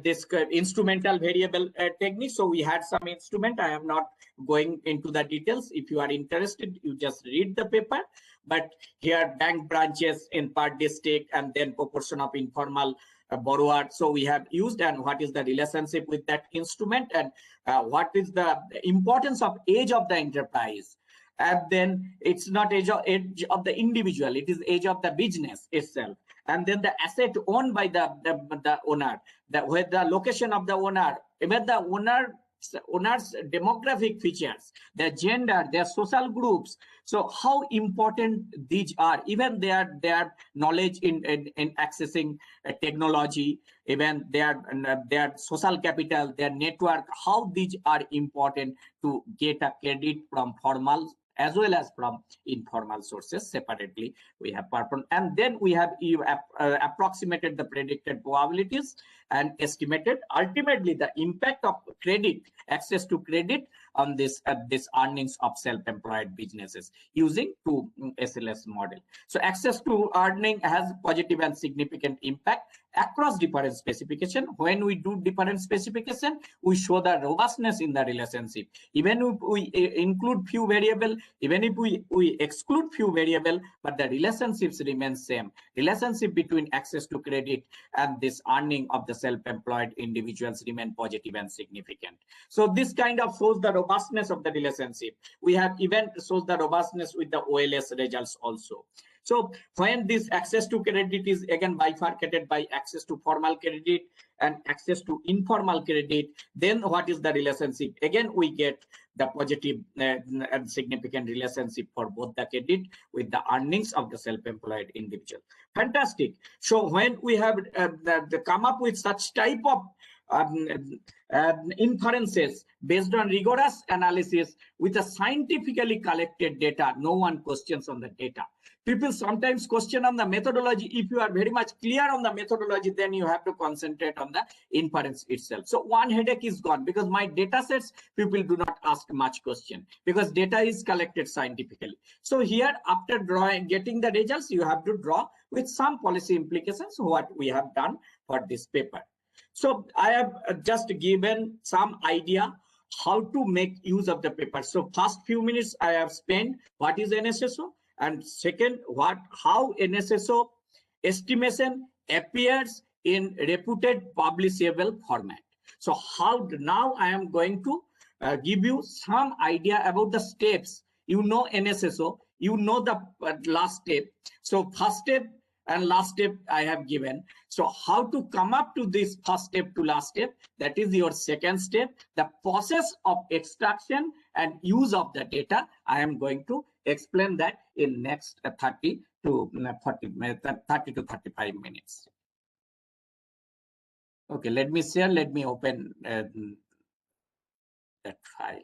this instrumental variable technique. So we had some instrument. I am not going into the details. If you are interested, you just read the paper. But here bank branches in per district, and then proportion of informal borrower. So we have used, and what is the relationship with that instrument, and what is the importance of age of the enterprise. And then it's not age of the individual, it is age of the business itself. And then the asset owned by the owner, where the location of the owner, where the owner owners' demographic features, their gender, their social groups. So how important these are, even their knowledge in accessing technology, even their social capital, their network, how these are important to get a credit from formal as well as from informal sources. Separately we have performed, and then we have approximated the predicted probabilities and estimated ultimately the impact of credit, access to credit on this earnings of self-employed businesses using two SLS model. So access to earning has positive and significant impact across different specification. When we do different specification, we show the robustness in the relationship. Even if we include few variable, even if we exclude few variable, but the relationships remain same. Relationship between access to credit and this earning of the self-employed individuals remain positive and significant. So this kind of shows the robustness of the relationship. We have even shows the robustness with the OLS results also. So when this access to credit is again bifurcated by access to formal credit and access to informal credit, then what is the relationship? Again, we get the positive and significant relationship for both the credit with the earnings of the self-employed individual. Fantastic. So when we have come up with such type of inferences based on rigorous analysis with a scientifically collected data, no one questions on the data. People sometimes question on the methodology. If you are very much clear on the methodology, then you have to concentrate on the inference itself. So one headache is gone, because my data sets, people do not ask much question because data is collected scientifically. So here, after getting the results, you have to draw with some policy implications what we have done for this paper. So I have just given some idea how to make use of the paper. So first few minutes I have spent what is NSSO, and second how NSSO estimation appears in reputed publishable format. So how now I am going to give you some idea about the steps. You know NSSO, you know the last step. So first step and last step I have given. So how to come up to this first step to last step, that is your second step. The process of extraction and use of the data, I am going to explain that in next 30 to 35 minutes. Okay, let me share, let me open that file.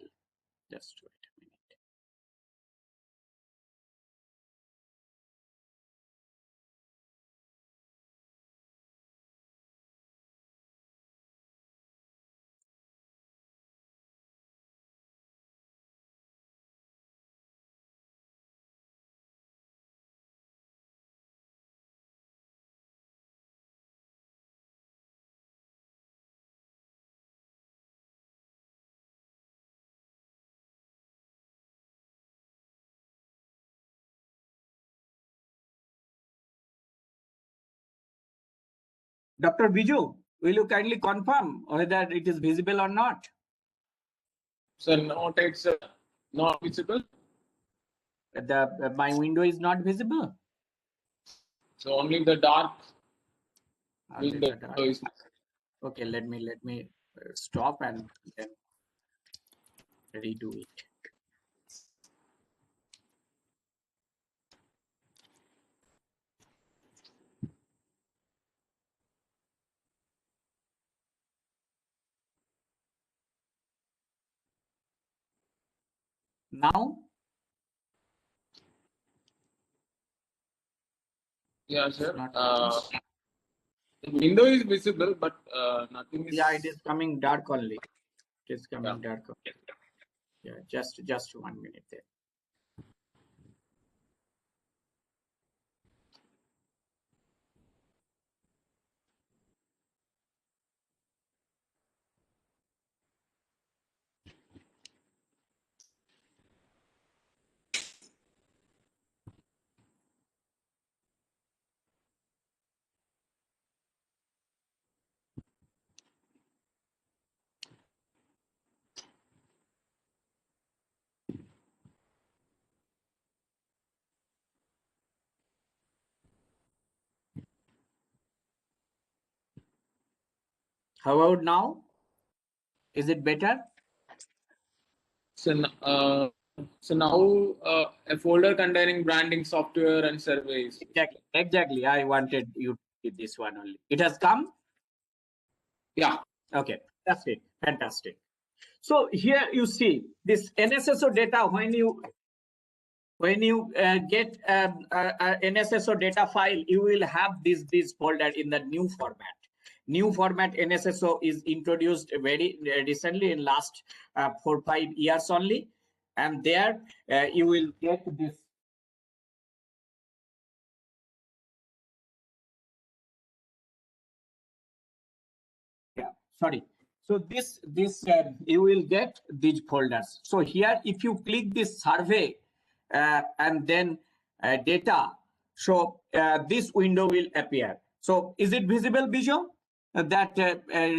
Just wait a minute. Dr. Biju, will you kindly confirm whether it is visible or not? So no, it's not visible. My window is not visible. So only the dark Only window the dark. is. Okay, let me stop and then redo it. Now, Yeah, sir. not The window is visible, but nothing is. yeah, it is coming dark only. It is coming Yeah. dark only. Yeah, just 1 minute there. How about now? Is it better? So now a folder containing branding software and surveys. Exactly. I wanted you to do this one only. It has come? Yeah. Okay, that's it. Fantastic. So here you see this NSSO data. When you get NSSO data file, you will have this folder in the new format. New format NSSO is introduced very recently in last 4-5 years only, and there you will get this. Yeah, sorry. So this you will get these folders. So here, if you click this survey and then data, so this window will appear. So is it visible, Bijo? That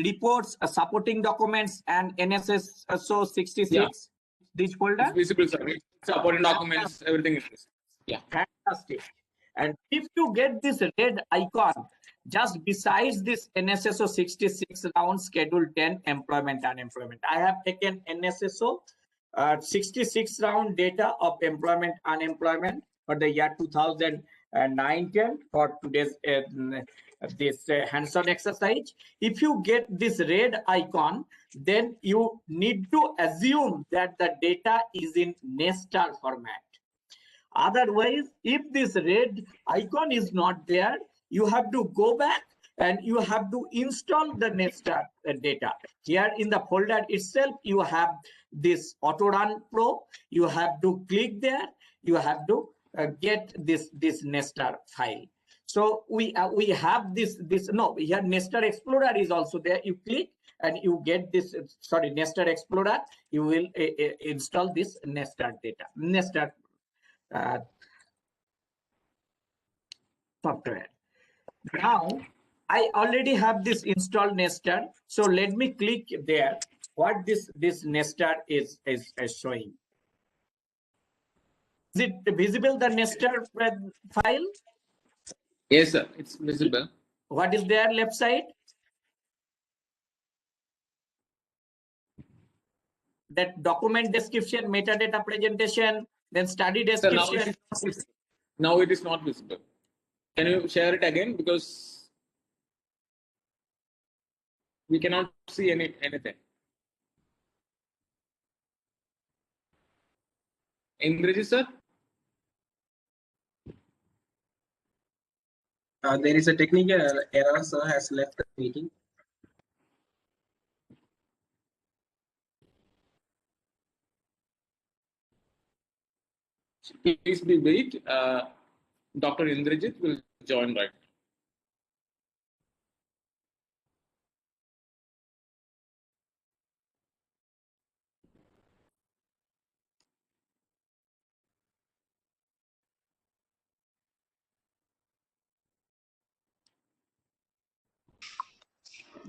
reports, supporting documents, and NSSO 66, Yeah. this folder? It's visible, sir. Supporting documents, everything is visible. Yeah. Fantastic. And if you get this red icon just besides this NSSO 66 round schedule 10 employment unemployment, I have taken NSSO 66 round data of employment unemployment for the year 2009-10 for today's this hands-on exercise. If you get this red icon, then you need to assume that the data is in nested format. Otherwise, if this red icon is not there, you have to go back and you have to install the nested data. Here in the folder itself, you have this auto run pro. You have to click there. You have to get this nested file. So we have this no, here nested explorer is also there. You click and you get this, sorry, nested explorer. You will install this nested data, nested software. Now I already have this installed nested, so let me click there. What this nested is showing. Is it visible, the nested file? Yes, sir. It's visible. What is there left side? That document description, metadata presentation, then study description. So now it is not visible. Can you share it again, because we cannot see anything. Indrajit, sir? There is a technical error, sir has left the meeting. Please be wait. Dr. Indrajit will join right.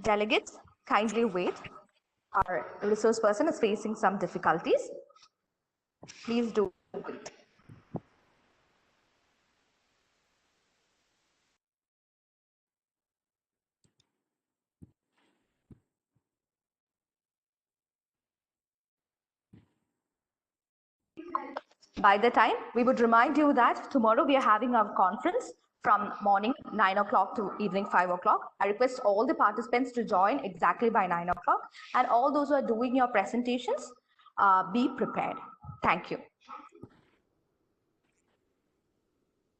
Delegates, kindly wait. Our resource person is facing some difficulties. Please do wait. By the time, we would remind you that tomorrow we are having our conference from morning 9 o'clock to evening 5 o'clock. I request all the participants to join exactly by 9 o'clock, and all those who are doing your presentations, be prepared. Thank you.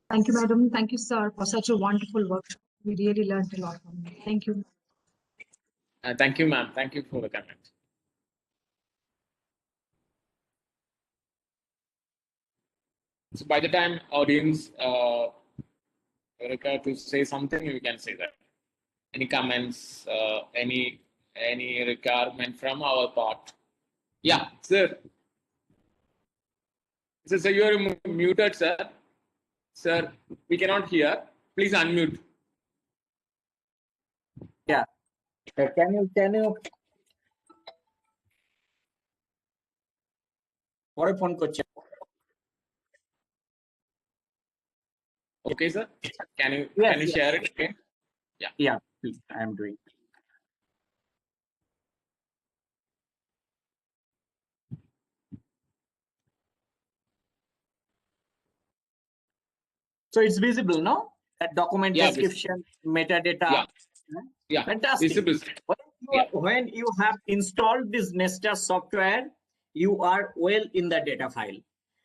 Thank you, madam. Thank you, sir, for such a wonderful workshop. We really learned a lot from you. Thank you. Thank you, ma'am. Thank you for the comment. So by the time audience require to say something, you can say that. Any comments, any requirement from our part? Yeah, sir. So you are muted, sir. Sir, we cannot hear. Please unmute. Yeah. Can you? What phone coach? Okay, sir. Can you Yes, can you yes. share it again? Yeah. Yeah, please, I am doing. So it's visible, no? That document Yeah, description, metadata. Yeah. Yeah. Fantastic. Visible. When you have installed this Nestor software, you are well in the data file.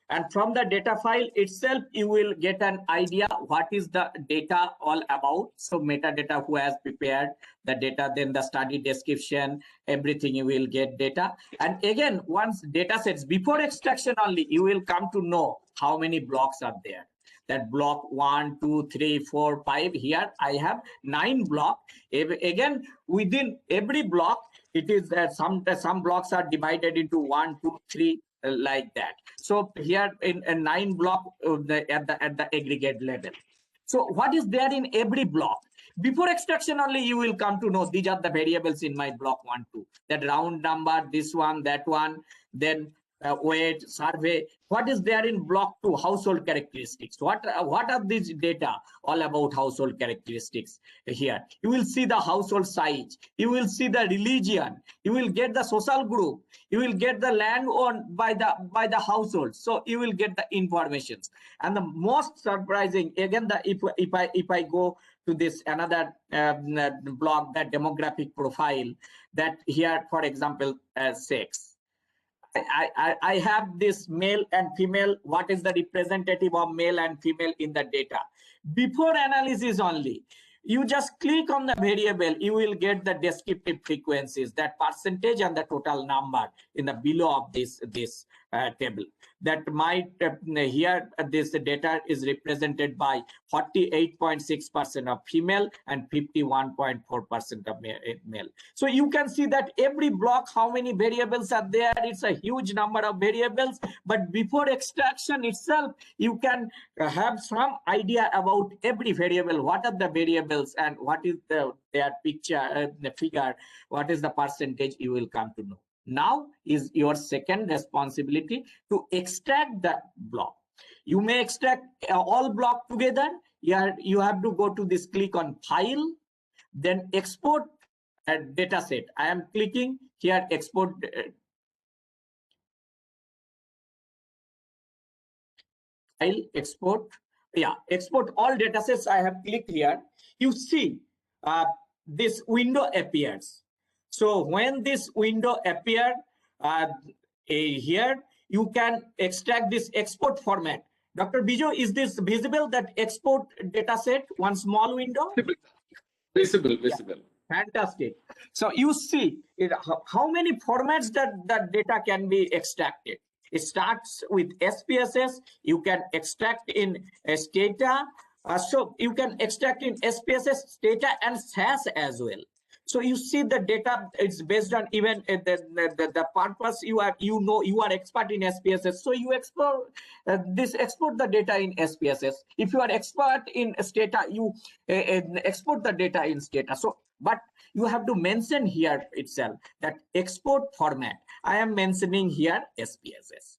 And from the data file itself, you will get an idea what is the data all about. So metadata, who has prepared the data, then the study description, everything you will get data. And again, once data sets, before extraction only, you will come to know how many blocks are there. That block 1, 2, 3, 4, 5. Here I have 9 blocks. Again, within every block, it is some blocks are divided into 1, 2, 3, like that. So here in a 9 block at the aggregate level. So what is there in every block? Before extraction only, you will come to know these are the variables in my block 1, 2. That round number, this one, that one, then weight, survey. What is there in block 2? Household characteristics. What are these data all about? Household characteristics. Here you will see the household size, you will see the religion, you will get the social group, you will get the land owned by the household. So you will get the information. And the most surprising, again, if I go to this another block, that demographic profile, that here, for example, sex. I have this male and female. What is the representative of male and female in the data? Before analysis only, you just click on the variable, you will get the descriptive frequencies, that percentage and the total number in the below of this table. That might here this data is represented by 48.6% of female and 51.4% of male. So you can see that every block, how many variables are there. It's a huge number of variables, but before extraction itself, you can have some idea about every variable. What are the variables and what is their picture, the figure, what is the percentage, you will come to know. Now is your second responsibility to extract the block. You may extract all block together. You have to go to this, click on file, then export a data set. I am clicking here, export file, export. Yeah, export all data sets. I have clicked here. You see this window appears. So when this window appears here, you can extract this export format. Dr. Bijo, is this visible, that export data set, one small window? Visible. Yeah. Fantastic. So you see how many formats that data can be extracted. It starts with SPSS. You can extract in Stata. So you can extract in SPSS, Stata, and SAS as well. So you see the data, it's based on even the purpose. You are expert in SPSS. So you export the data in SPSS. If you are expert in Stata, you export the data in Stata. So, but you have to mention here itself that export format. I am mentioning here SPSS.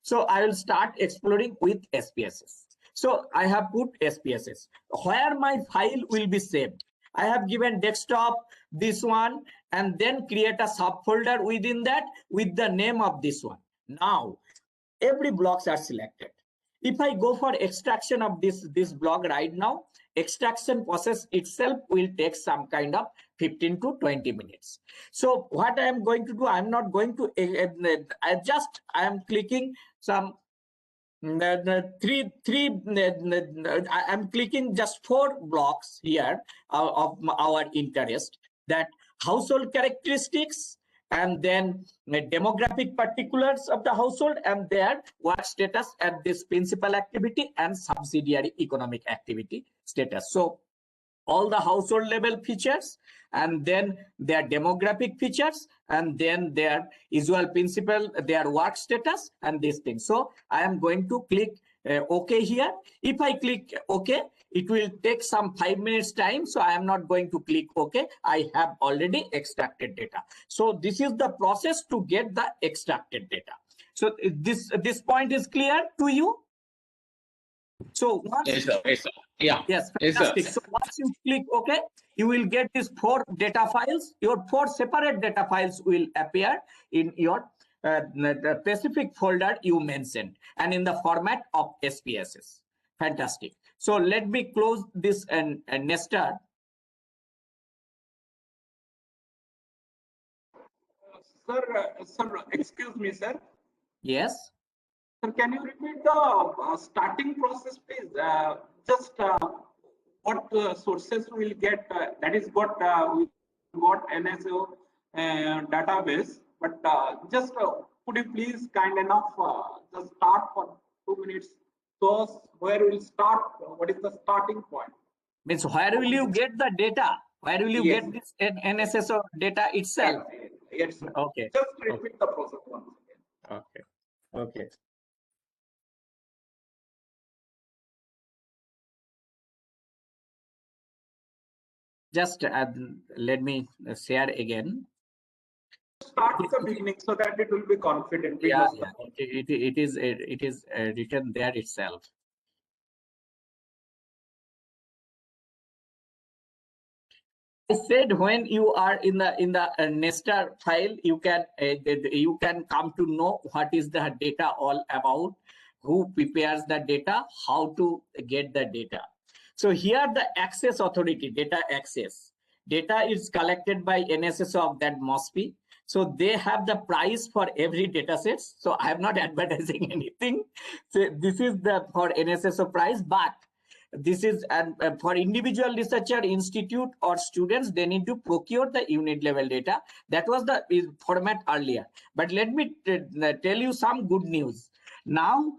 So I will start exploring with SPSS. So I have put SPSS. Where my file will be saved, I have given desktop, this one, and then create a subfolder within that with the name of this one. Now, every blocks are selected. If I go for extraction of this block right now, extraction process itself will take some kind of 15 to 20 minutes. So what I am going to do, I am not going to I am clicking some I'm clicking just 4 blocks here of our interest, that household characteristics, and then demographic particulars of the household, and their work status at this principal activity and subsidiary economic activity status. So all the household level features, and then their demographic features, and then their usual principal, their work status, and these things. So I am going to click OK here. If I click OK, it will take some 5 minutes time. So I am not going to click OK. I have already extracted data. So this is the process to get the extracted data. So this point is clear to you? So once, Yes, sir. Yes, sir. Yeah. Yes, Yes, fantastic. sir. So once you click OK, you will get these 4 data files. Your 4 separate data files will appear in your the specific folder you mentioned, and in the format of SPSS. Fantastic. So let me close this and Nestor. Sir, excuse me, sir. Yes. Sir, can you repeat the starting process, please? What sources we'll get? That is what we got NSSO database. But could you please kind enough just start for 2 minutes? So where we'll start? What is the starting point? Means where will you get the data? Where will you Yes. get this NSSO data itself? Yes, sir. Okay. Just repeat the process once again. Okay. Okay. Just let me share again. Start the beginning so that it will be confident. Yeah, yeah. It is written there itself. I said when you are in the Nestor file, you can come to know what is the data all about, who prepares the data, how to get the data. So here the access authority, data access. Data is collected by NSSO of that MOSPI. So they have the price for every data set. So I am not advertising anything. So this is the for NSSO price, but this is for individual researcher, institute or students, they need to procure the unit level data. That was the format earlier. But let me tell you some good news. Now,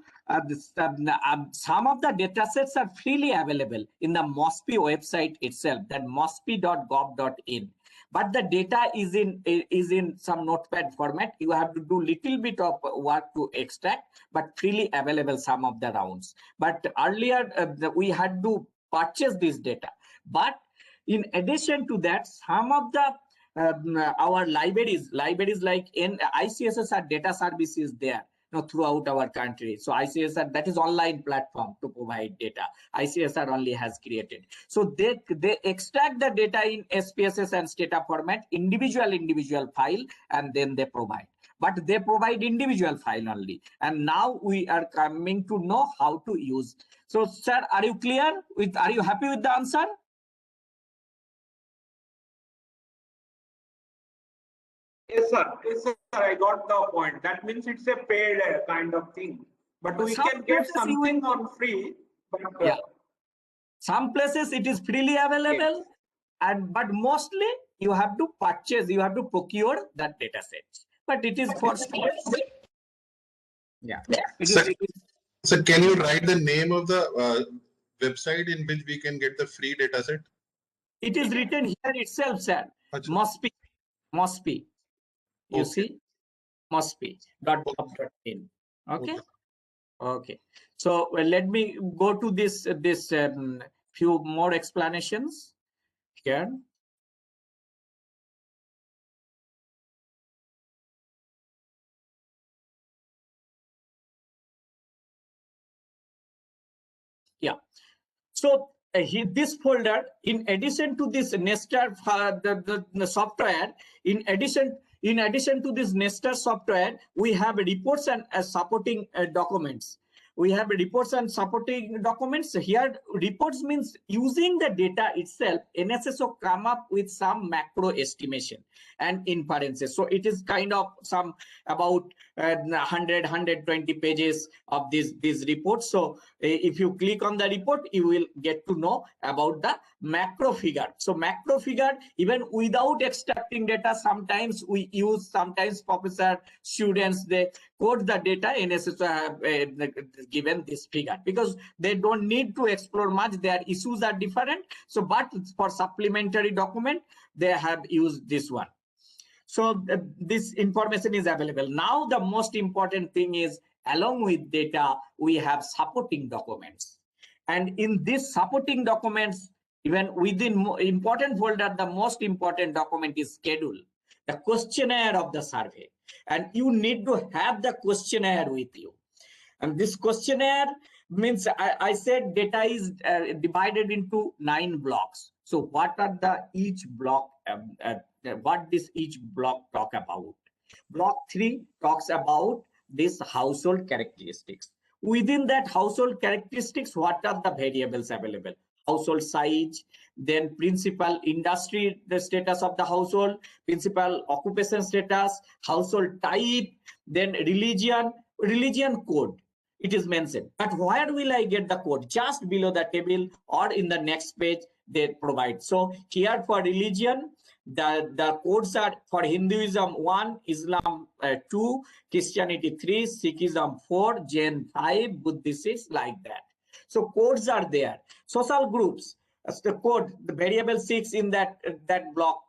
some of the data sets are freely available in the MOSPI website itself, that mospi.gov.in. But the data is in some notepad format. You have to do little bit of work to extract, but freely available some of the rounds. But earlier we had to purchase this data. But in addition to that, some of the our libraries like ICSSR data services there throughout our country. So ICSR, that is online platform to provide data. ICSR only has created. So they extract the data in SPSS and Stata format, individual file, and then they provide. But they provide individual file only. And now we are coming to know how to use. So sir, are you clear? Are you happy with the answer? Yes, sir. Yes, sir. I got the point. That means it's a paid kind of thing. But we can get something on free. But, yeah. Some places it is freely available, yes. But mostly you have to purchase, you have to procure that data set. But it is for students. Yeah. So can you write the name of the website in which we can get the free data set? It is written here itself, sir. MOSPI. You see, MOSPI.gov.in. Okay. Okay. So let me go to this few more explanations here. Yeah. So this folder, in addition to this Nestor the software, in addition to this Nestor software, we have reports and supporting documents. We have reports and supporting documents. Here, reports means using the data itself, NSSO come up with some macro estimation and inferences. So it is kind of some about 120 pages of these reports. So if you click on the report, you will get to know about the macro figure. So macro figure, even without extracting data, sometimes we use, sometimes professor, students, they quote the data, NSSO have given this figure because they don't need to explore much. Their issues are different. So, but for supplementary document, they have used this one. So this information is available. Now, the most important thing is, along with data, we have supporting documents. And in these supporting documents, even within important folder, the most important document is schedule, the questionnaire of the survey. And you need to have the questionnaire with you. And this questionnaire means, I said data is divided into 9 blocks. So what are the each block, what does each block talk about? Block 3 talks about this household characteristics. within that household characteristics, what are the variables available? Household size, then principal industry, the status of the household, principal occupation status, household type, then religion code. It is mentioned. But where will I get the code? Just below the table or in the next page they provide. So here for religion, the codes are for Hinduism 1, Islam 2, Christianity 3, Sikhism 4, Jain 5, Buddhist 6, like that. So codes are there. Social groups, the code, the variable 6 in that block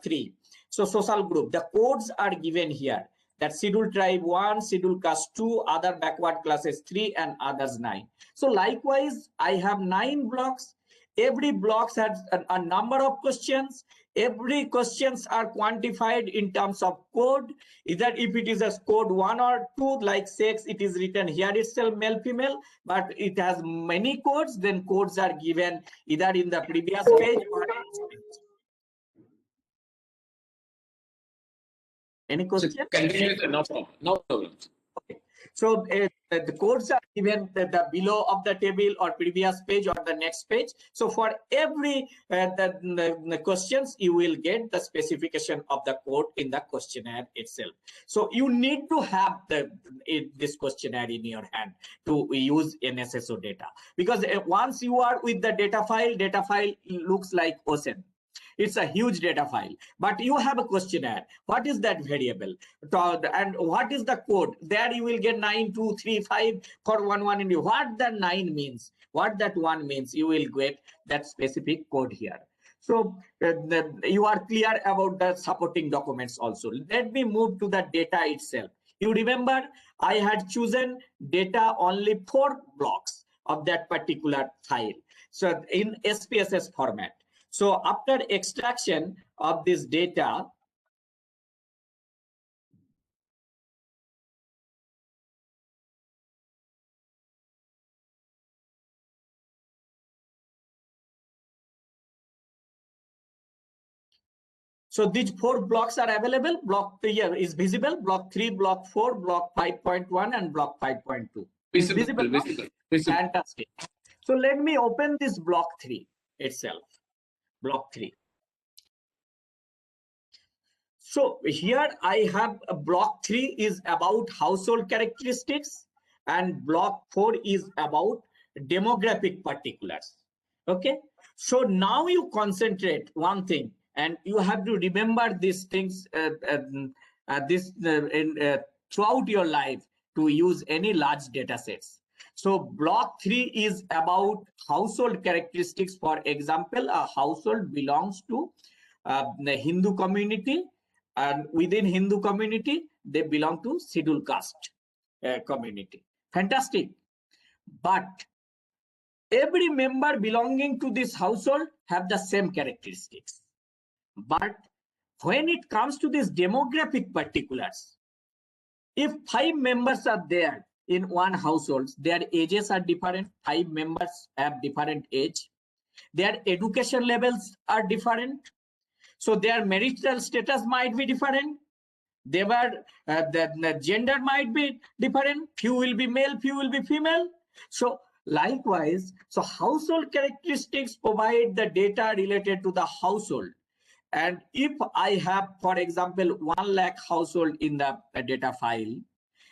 3. So social group, the codes are given here. That scheduled tribe 1, scheduled caste 2, other backward classes 3, and others 9. So likewise, I have 9 blocks. Every block has a number of questions. Every questions are quantified in terms of code. Either if it is a code 1 or 2, like sex, it is written here itself, male, female, but it has many codes, then codes are given either in the previous page or next page. Any question? So continue, no problem. No problem. Okay. So the codes are given the below of the table or previous page or the next page. So for every the questions, you will get the specification of the code in the questionnaire itself. So you need to have this questionnaire in your hand to use NSSO data, because once you are with the data file looks like ocean. It's a huge data file, but you have a questionnaire. What is that variable? And what is the code? There you will get 9, 2, 3, 5 for 1, 1 in you. What that 9 means, what that 1 means, you will get that specific code here. So you are clear about the supporting documents also. Let me move to the data itself. You remember I had chosen data only 4 blocks of that particular file. So in SPSS format. So after extraction of this data, so these 4 blocks are available. Block 3 is visible, block 3, block 4, block 5.1, and block 5.2. Visible. Fantastic. So let me open this block 3 itself. Block 3. So here I have a block 3 is about household characteristics, and block 4 is about demographic particulars. Okay. So now you concentrate one thing, and you have to remember these things throughout your life to use any large data sets. So block 3 is about household characteristics. For example, a household belongs to the Hindu community, and within Hindu community, they belong to scheduled caste community. Fantastic. But every member belonging to this household have the same characteristics. But when it comes to these demographic particulars, if 5 members are there in one household, their ages are different. 5 members have different age. Their education levels are different. So their marital status might be different. They were the gender might be different. Few will be male, few will be female. So likewise, so household characteristics provide the data related to the household. And if I have, for example, 1 lakh household in the data file,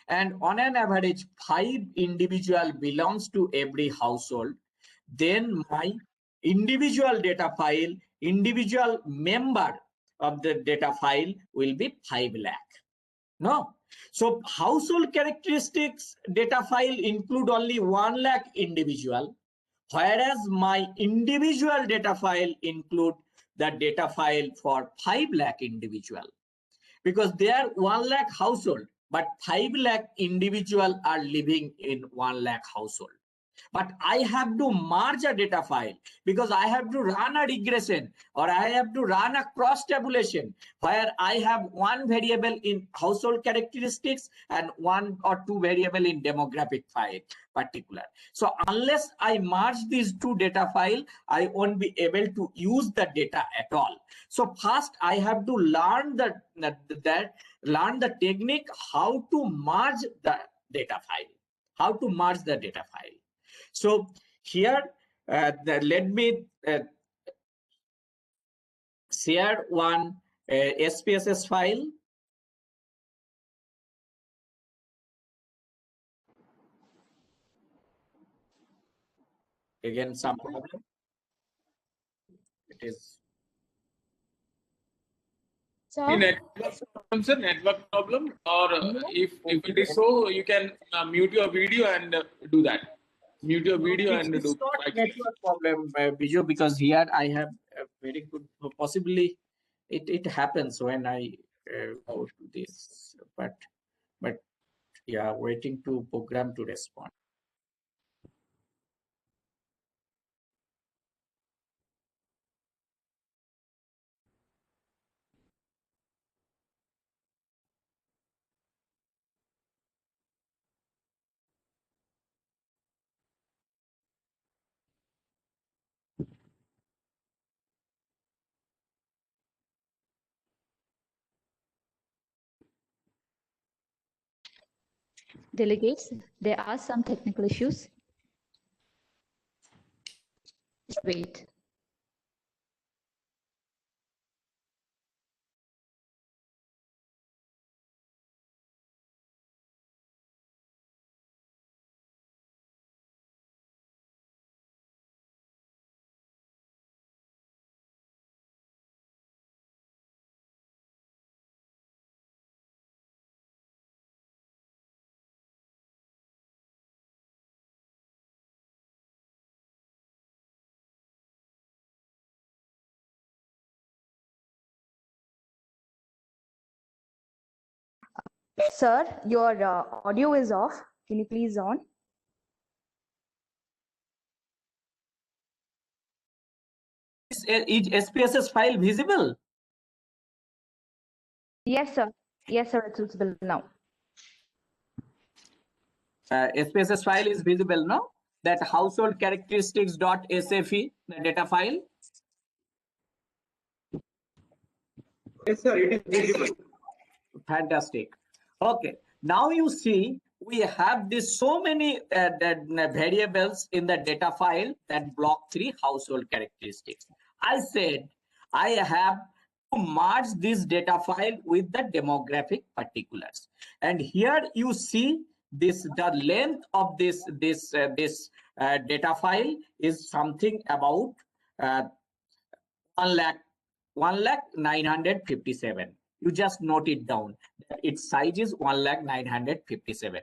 and on an average 5 individual belongs to every household, then my individual data file, individual member of the data file will be 5 lakh. No. So household characteristics data file include only 1 lakh individual, whereas my individual data file include the data file for 5 lakh individual, because they are 1 lakh household, but 5 lakh individual are living in 1 lakh household. But I have to merge a data file, because I have to run a regression, or I have to run a cross tabulation where I have 1 variable in household characteristics and 1 or 2 variable in demographic file particular. So unless I merge these 2 data file, I won't be able to use the data at all. So first I have to learn the technique how to merge the data file. how to merge the data file. So here, let me share one SPSS file. Again, some problem. It is. Sir, Network problem, or if it is so, you can mute your video and do that. Mute your video and It's do. not network problem, Biju, because here I have a very good, possibly it happens when I go to this, but yeah, waiting to program to respond. Delegates, there are some technical issues. Just wait. Sir, your audio is off. Can you please on? Is SPSS file visible? Yes, sir. Yes, sir. It's visible now. SPSS file is visible now. That household characteristics.sfe, the data file. Yes, sir, it is visible. Fantastic. Okay, now you see we have this so many variables in the data file, that block 3 household characteristics. I said I have to merge this data file with the demographic particulars, and here you see this, the length of this data file is something about 1,957. You just note it down. Its size is 1,957.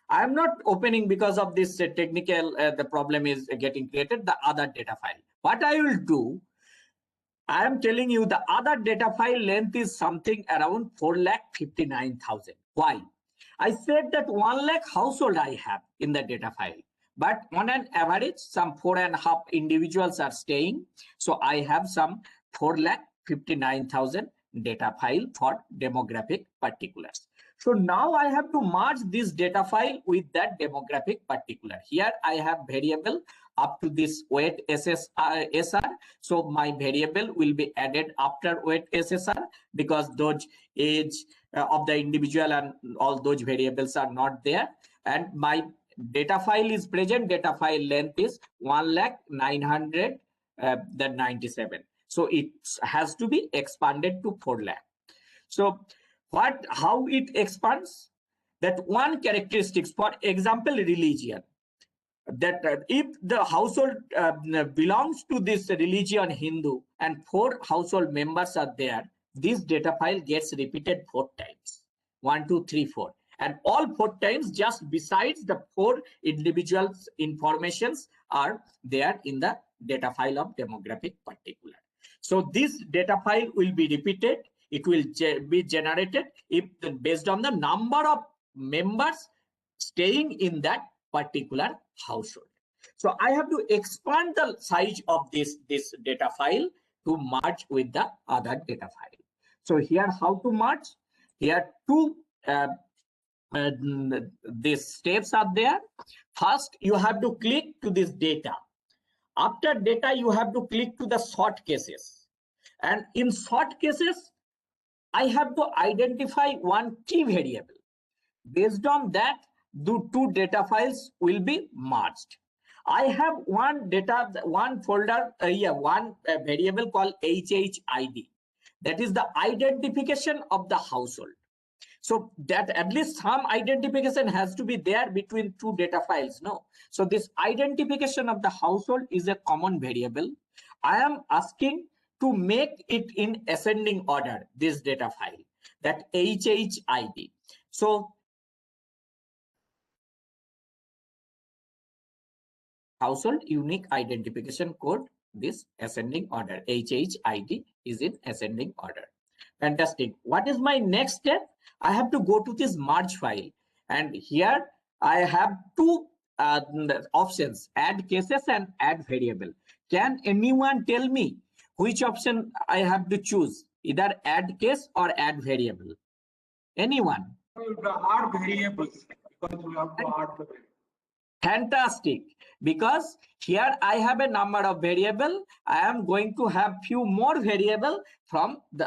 I am not opening because of this technical, the problem is getting created, the other data file. What I will do, I am telling you the other data file length is something around 4,59,000. Why? I said that 1 lakh household I have in the data file, but on an average, some 4.5 individuals are staying. So I have some 4,59,000 data file for demographic particulars. So now I have to merge this data file with that demographic particular. Here I have variable up to this weight SR. So my variable will be added after weight SSR, because those age of the individual and all those variables are not there. And my data file is present, data file length is 1,997. So it has to be expanded to 4 lakh. So how it expands? That one characteristics, for example, religion. That if the household belongs to this religion Hindu and 4 household members are there, this data file gets repeated 4 times. 1, 2, 3, 4. And all 4 times, just besides the 4 individuals informations are there in the data file of demographic particular. So this data file will be repeated. It will be generated if based on the number of members staying in that particular household. So I have to expand the size of this data file to merge with the other data file. So here, how to merge? Here two these steps are there. First, you have to click to this data. After data, you have to click to the sort cases. And in sort cases, I have to identify one key variable. Based on that, the two data files will be merged. I have one folder, one variable called HHID. That is the identification of the household. So that at least some identification has to be there between two data files. No. So this identification of the household is a common variable. I am asking to make it in ascending order, this data file, that HHID. So household unique identification code, this ascending order, HHID is in ascending order. Fantastic. What is my next step? I have to go to this merge file, and here I have two options, add cases and add variable. Can anyone tell me which option I have to choose, either add case or add variable? Anyone? Add variables, because we have to add the variables. Fantastic, because here I have a number of variable. I am going to have few more variable from the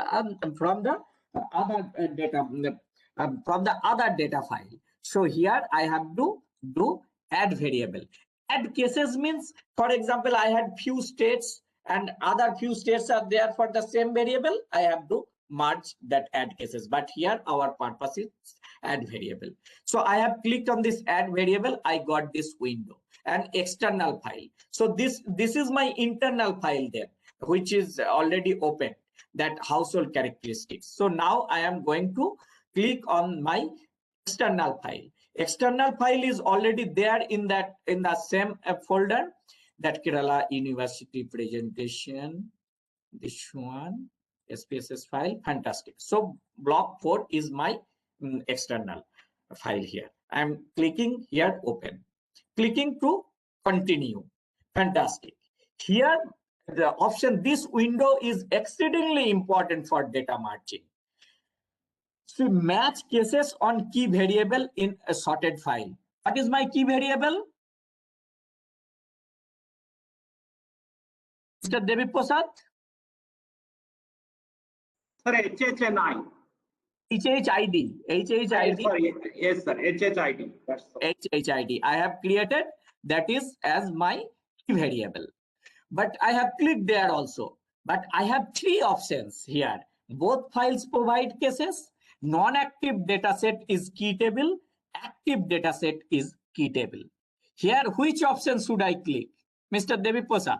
other data file. So here I have to do add variable. Add cases means, for example, I had few states and other few states are there for the same variable. I have to merge that add cases, but here our purpose is add variable. So I have clicked on this add variable. I got this window, an external file. So this is my internal file there, which is already open, that household characteristics. So now I am going to click on my external file. External file is already there in the same folder, that Kerala University presentation, this one, SPSS file. Fantastic. So block 4 is my external file here. I'm clicking here, open, clicking to continue. Fantastic. Here the option, this window is exceedingly important for data merging. So match cases on key variable in a sorted file. What is my key variable? Mr. Devi Prasad? Sir, HHNI. HHID. Sorry, yes, sir. HHID. That's so. HHID. I have created that is as my key variable. But I have clicked there also. But I have three options here. Both files provide cases. Non-active dataset is key table. Active dataset is key table. Here, which option should I click? Mr. Devi Prasad.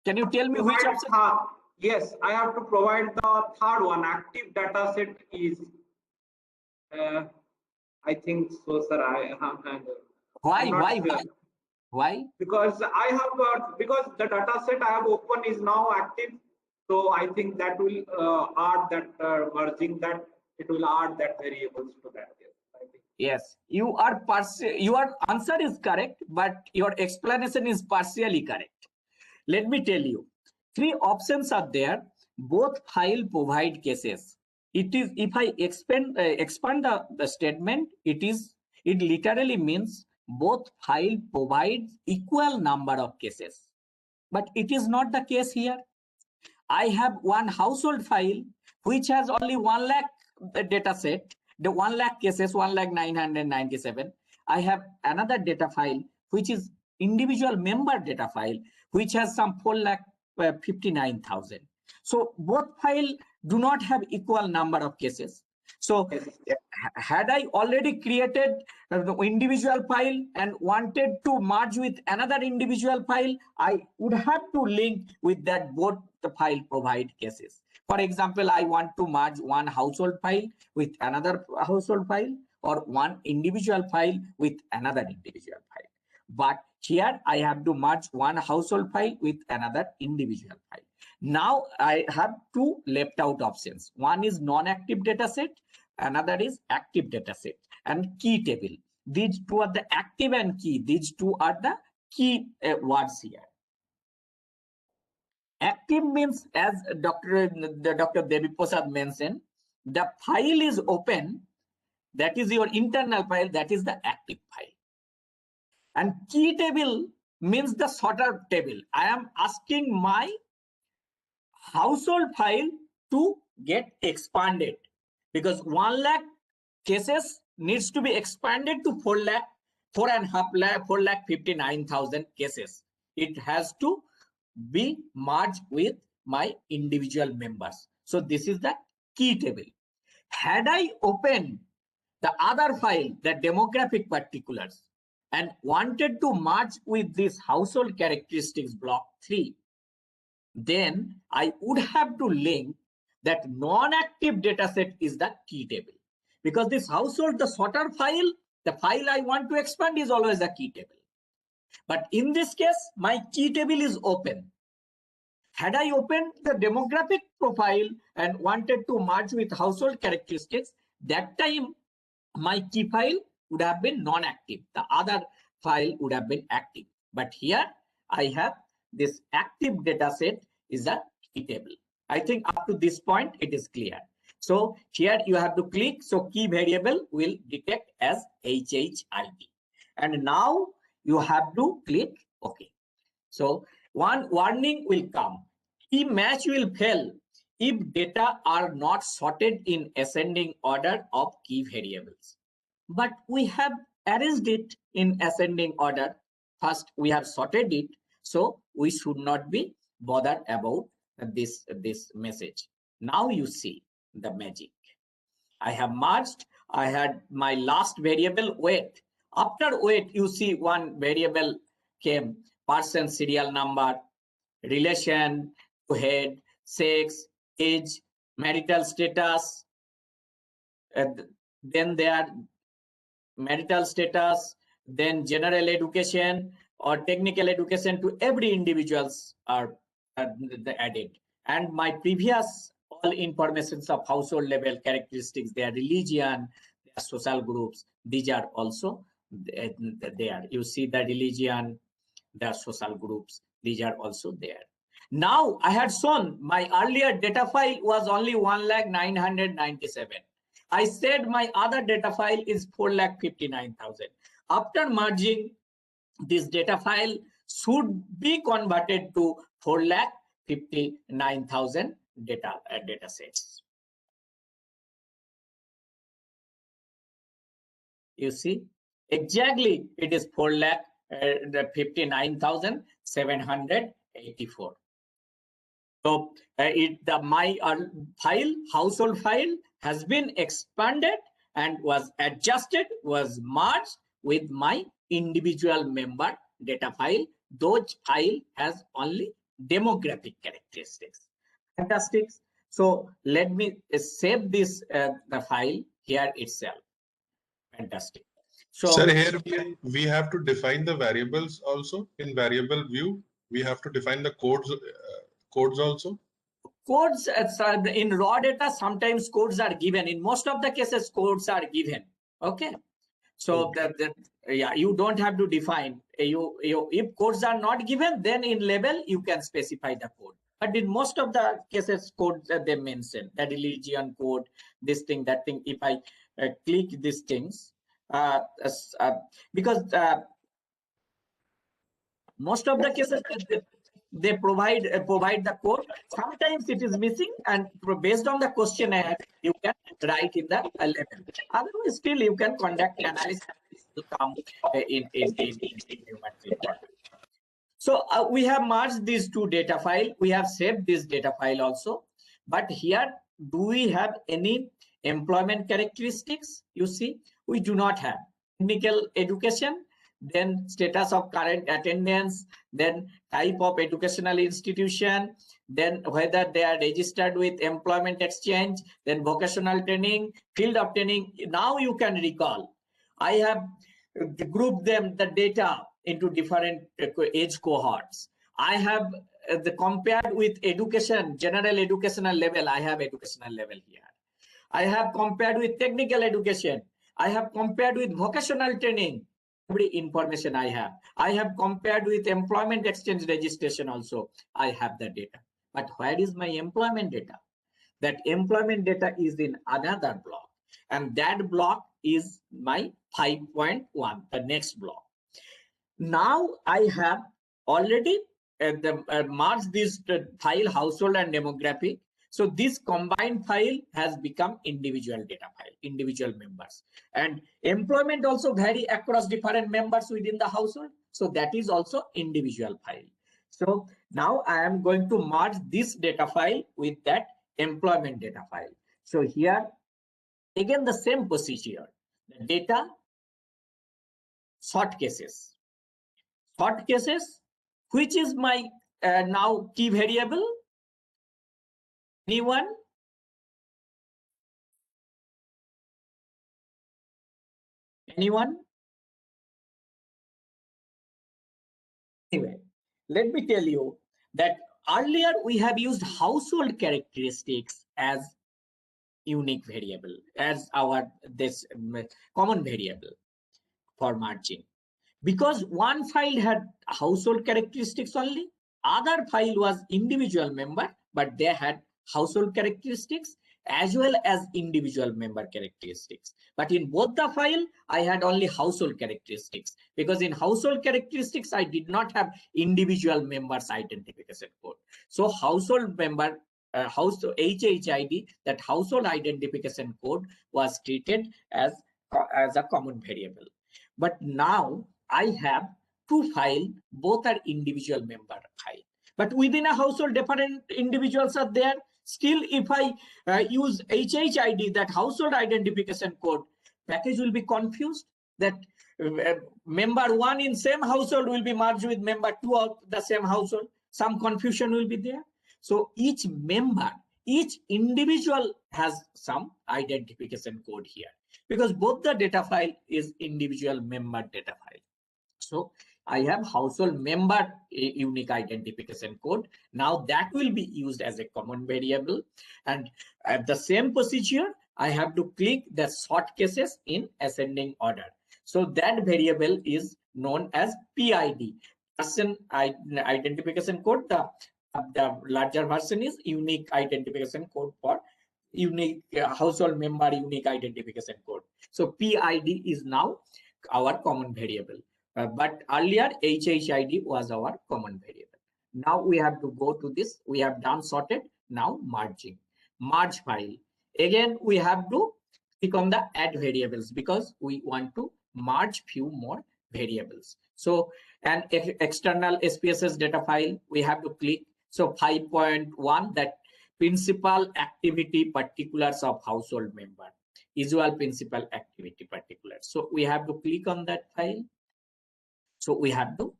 Can you tell me which option? Yes, I have to provide the third one. Active dataset is, I think so, sir. Why? Because because the dataset I have open is now active, so I think that will add that merging that, it will add that variables to that. Yes, your answer is correct, but your explanation is partially correct. Let me tell you, three options are there. Both file provide cases. It is, if I expand the statement, it literally means both file provides equal number of cases. But it is not the case here. I have one household file which has only 1 lakh data set, the 1 lakh cases, 1,997. I have another data file which is individual member data file which has some 4,59,000. So both file do not have equal number of cases. So had I already created the individual file and wanted to merge with another individual file, I would have to link with that both the file provide cases. For example, I want to merge one household file with another household file, or one individual file with another individual file. But here I have to merge one household file with another individual file. Now I have two left out options. One is non-active dataset, another is active dataset, and key table. These two are the active and key. These two are the key words here. Active means, as Dr. Devi Prasad mentioned, the file is open. That is your internal file. That is the active file. And key table means the sorter table. I am asking my household file to get expanded, because 1 lakh cases needs to be expanded to 4,59,000 cases. It has to be merged with my individual members. So this is the key table. Had I opened the other file, the demographic particulars, and wanted to merge with this household characteristics block 3, then I would have to link that non-active dataset is the key table, because this household, the sorter file, the file I want to expand is always a key table. But in this case, my key table is open. Had I opened the demographic profile and wanted to merge with household characteristics, that time my key file would have been non-active. The other file would have been active. But here I have this active data set is a key table. I think up to this point it is clear. So here you have to click. So key variable will detect as HHID. And now you have to click OK. So one warning will come. Key match will fail if data are not sorted in ascending order of key variables. But we have arranged it in ascending order. First, we have sorted it. So we should not be bothered about this message. Now you see the magic. I have merged. I had my last variable weight. After weight, you see one variable came: person, serial number, relation to head, sex, age, marital status. Then there marital status, then general education or technical education to every individuals are added. And my previous all informations of household level characteristics, their religion, their social groups, these are also there. You see the religion, their social groups, these are also there. Now I had shown my earlier data file was only 1,997,000. I said my other data file is 4,59,000. After merging, this data file should be converted to 4,59,000 data sets. You see, exactly it is 4,59,784. So my file, household file, has been expanded and was adjusted, was merged with my individual member data file. Those file has only demographic characteristics. Fantastic. So let me save this the file here itself. Fantastic. So sir, here we have to define the variables also in variable view. We have to define the codes also. Codes in raw data, sometimes codes are given. In most of the cases, codes are given. Okay. So yeah, you don't have to define. If codes are not given, then in label you can specify the code. But in most of the cases, codes that they mention, the religion code, this thing, that thing. If I click these things, because most of the cases they provide the code. Sometimes it is missing, and based on the questionnaire, you can write in the level. Otherwise, still you can conduct analysis to come in human record. So we have merged these two data file. We have saved this data file also. But here, do we have any employment characteristics? You see, we do not have. Technical education, then status of current attendance, then type of educational institution, then whether they are registered with employment exchange, then vocational training, field of training. Now you can recall. I have grouped them, the data, into different age cohorts. I have compared with education, general educational level. I have educational level here. I have compared with technical education. I have compared with vocational training. Every information I have. I have compared with employment exchange registration also. I have the data. But where is my employment data? That employment data is in another block. And that block is my 5.1, the next block. Now I have already merge this file household and demographic. So this combined file has become individual data file, individual members. And employment also vary across different members within the household. So that is also individual file. So now I am going to merge this data file with that employment data file. So here again the same procedure, the data sort cases. Sort cases, which is my now key variable? Anyone? Anyone? Anyway, let me tell you that earlier we have used household characteristics as unique variable, as our this common variable for merging. Because one file had household characteristics only, other file was individual member, but they had household characteristics as well as individual member characteristics. But in both the file, I had only household characteristics, because in household characteristics, I did not have individual members identification code. So household member, household HHID, that household identification code was treated as a common variable. But now I have two files, both are individual member file. But within a household, different individuals are there. Still, if I use HHID, that household identification code, package will be confused. That member one in same household will be merged with member two of the same household. Some confusion will be there. So each member, each individual has some identification code here, because both the data file is individual member data file. So I have household member unique identification code. Now that will be used as a common variable. And at the same procedure, I have to click the sort cases in ascending order. So that variable is known as PID, person identification code. The larger version is unique identification code for unique household member unique identification code. So PID is now our common variable. But earlier HHID was our common variable. Now we have to go to this. We have done sorted. Now merging. Merge file. Again, we have to click on the add variables, because we want to merge few more variables. So an external SPSS data file, we have to click. So 5.1, that principal activity particulars of household member, usual principal activity particulars. So we have to click on that file. So we have to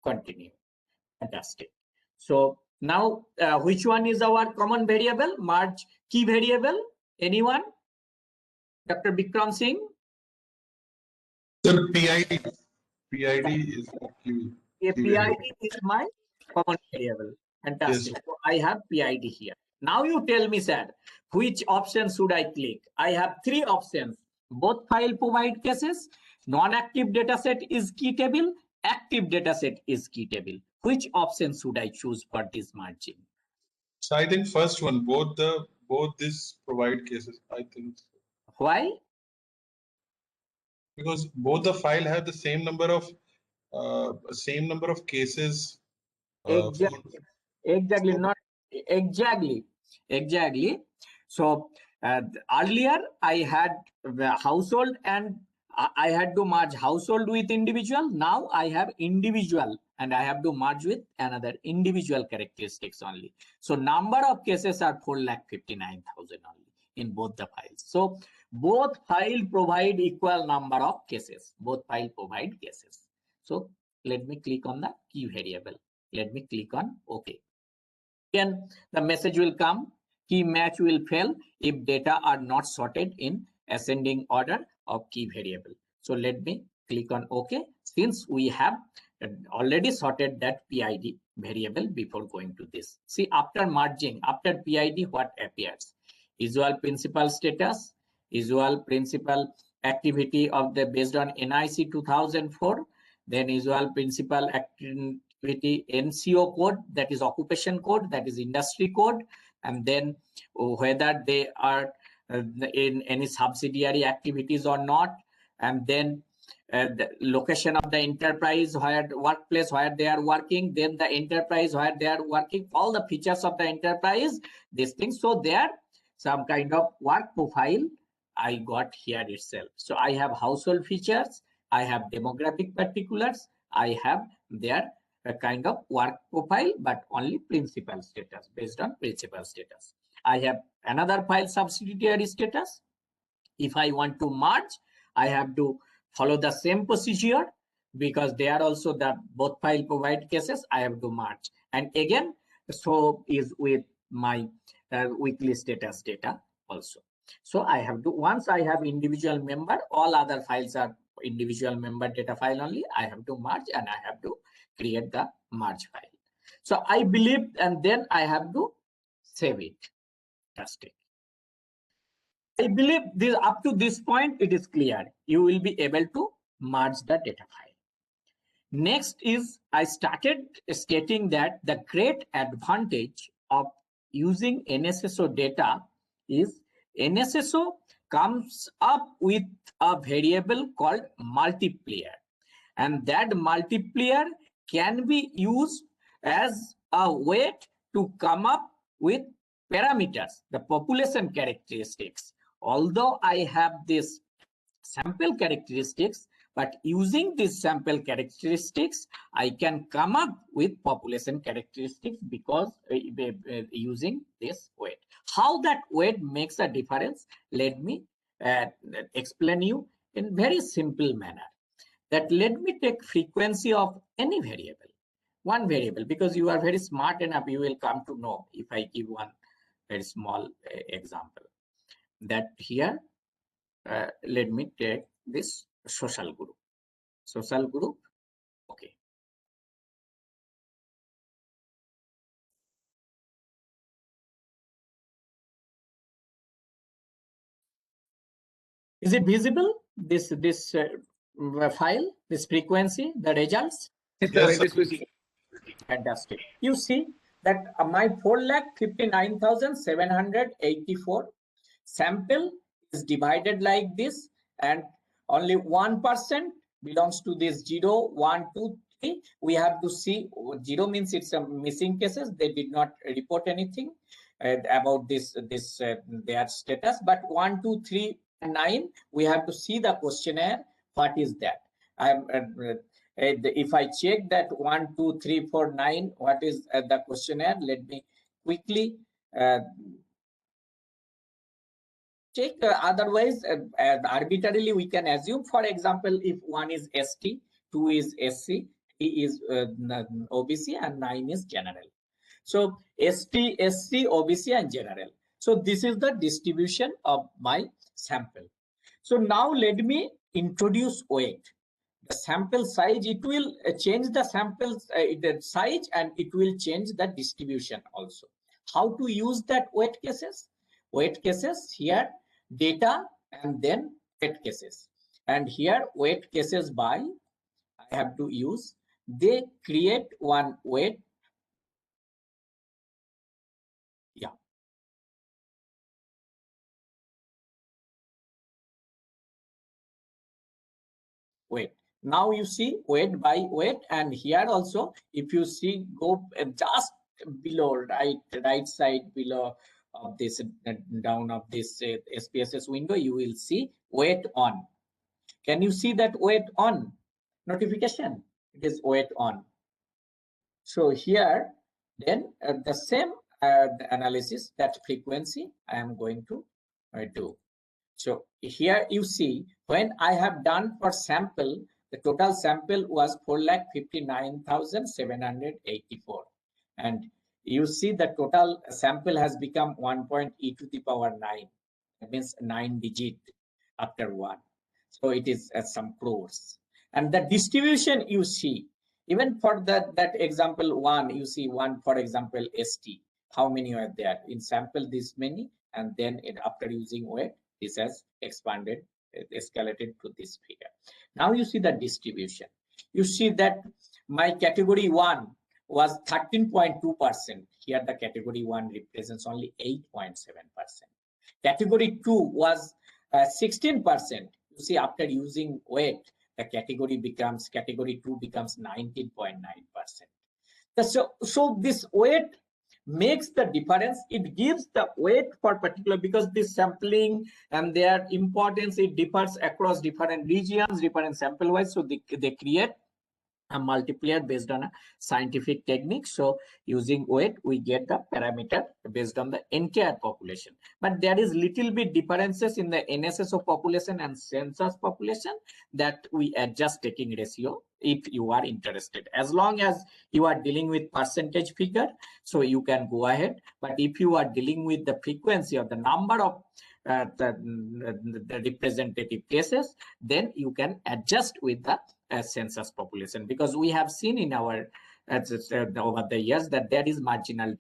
continue. Fantastic. So now which one is our common variable? Merge key variable. Anyone? Dr. Bikram Singh? Sir, PID is key. PID is my common variable. Fantastic. Yes. So I have PID here. Now you tell me, sir, which option should I click? I have three options. Both file provide cases. Non-active dataset is key table. Active dataset is key table. Which option should I choose for this merging? So I think first one, both this provide cases, I think. Why? Because both the file have the same number of cases. Exactly. Exactly. Not exactly. Exactly. So earlier I had the household and I had to merge household with individual. Now I have individual and I have to merge with another individual characteristics only. So number of cases are 4,59,000 only in both the files. So both file provide equal number of cases. Both file provide cases. So let me click on the key variable. Let me click on OK. Again, the message will come. Key match will fail if data are not sorted in ascending order of key variable. So let me click on OK, since we have already sorted that PID variable before going to this. See, after merging, after PID, what appears? Usual principal status, usual principal activity of the based on NIC 2004, then usual principal activity NCO code, that is occupation code, that is industry code, and then whether they are in any subsidiary activities or not, and then the location of the enterprise, where workplace where they are working, then the enterprise where they are working, all the features of the enterprise, these things. So there some kind of work profile I got here itself. So I have household features, I have demographic particulars, I have their a kind of work profile, but only principal status, based on principal status. I have another file subsidiary status. If I want to merge, I have to follow the same procedure, because they are also the both file provide cases. I have to merge, and again, so is with my weekly status data also. So I have to, once I have individual member, all other files are individual member data file only. I have to merge, and I have to create the merge file. So I believe, and then I have to save it. Just it. I believe this, up to this point it is clear. You will be able to merge the data file. Next is, I started stating that the great advantage of using NSSO data is NSSO comes up with a variable called multiplier, and that multiplier can be used as a way to come up with parameters, the population characteristics. Although I have this sample characteristics, but using these sample characteristics, I can come up with population characteristics, because using this weight. How that weight makes a difference, let me explain you in very simple manner. That let me take frequency of any variable, one variable, because you are very smart enough, you will come to know if I give one very small example. That here, let me take this social group. Social group, okay. Is it visible, this file, this frequency, the results? Yes, sir. Fantastic. You see that my 4,59,784 sample is divided like this, and only 1% belongs to this 0, 1, 2, 3. We have to see 0 means it's a missing cases. They did not report anything about this their status, but 1, 2, 3, 9, we have to see the questionnaire. What is that? If I check that 1, 2, 3, 4, 9, what is the questionnaire? Let me quickly check. Otherwise, arbitrarily we can assume, for example, if 1 is ST, 2 is SC, 3 is OBC, and 9 is general. So ST, SC, OBC, and general. So this is the distribution of my sample. So now let me introduce weight. The sample size, it will change the sample size, and it will change the distribution also. How to use that weight cases? Weight cases here, data, and then weight cases. And here weight cases by, I have to use, they create one weight. Yeah. Weight. Now you see weight by weight, and here also, if you see, go just below, right side below of this, down of this SPSS window, you will see weight on. Can you see that weight on notification? It is weight on. So here, then the same the analysis, that frequency I am going to do. So here you see, when I have done for sample, the total sample was 4,59,784, and you see the total sample has become 1.e to the power 9. That means 9 digit after 1. So it is some crores. And the distribution you see, even for that example 1, you see 1, for example, ST. How many are there? In sample this many, and then after using weight, this has expanded, escalated to this figure. Now you see the distribution. You see that my category 1 was 13.2%. Here the category 1 represents only 8.7%. Category 2 was 16%. You see, after using weight, the category 2 becomes 19.9%. So this weight makes the difference. It gives the weight for particular, because this sampling and their importance, it differs across different regions, different sample wise. So they create a multiplier based on a scientific technique. So using weight, we get the parameter based on the entire population. But there is little bit differences in the NSSO population and census population that we adjust taking ratio if you are interested. As long as you are dealing with percentage figure, so you can go ahead. But if you are dealing with the frequency or the number of the representative cases, then you can adjust with the census population, because we have seen in our over the years that there is marginal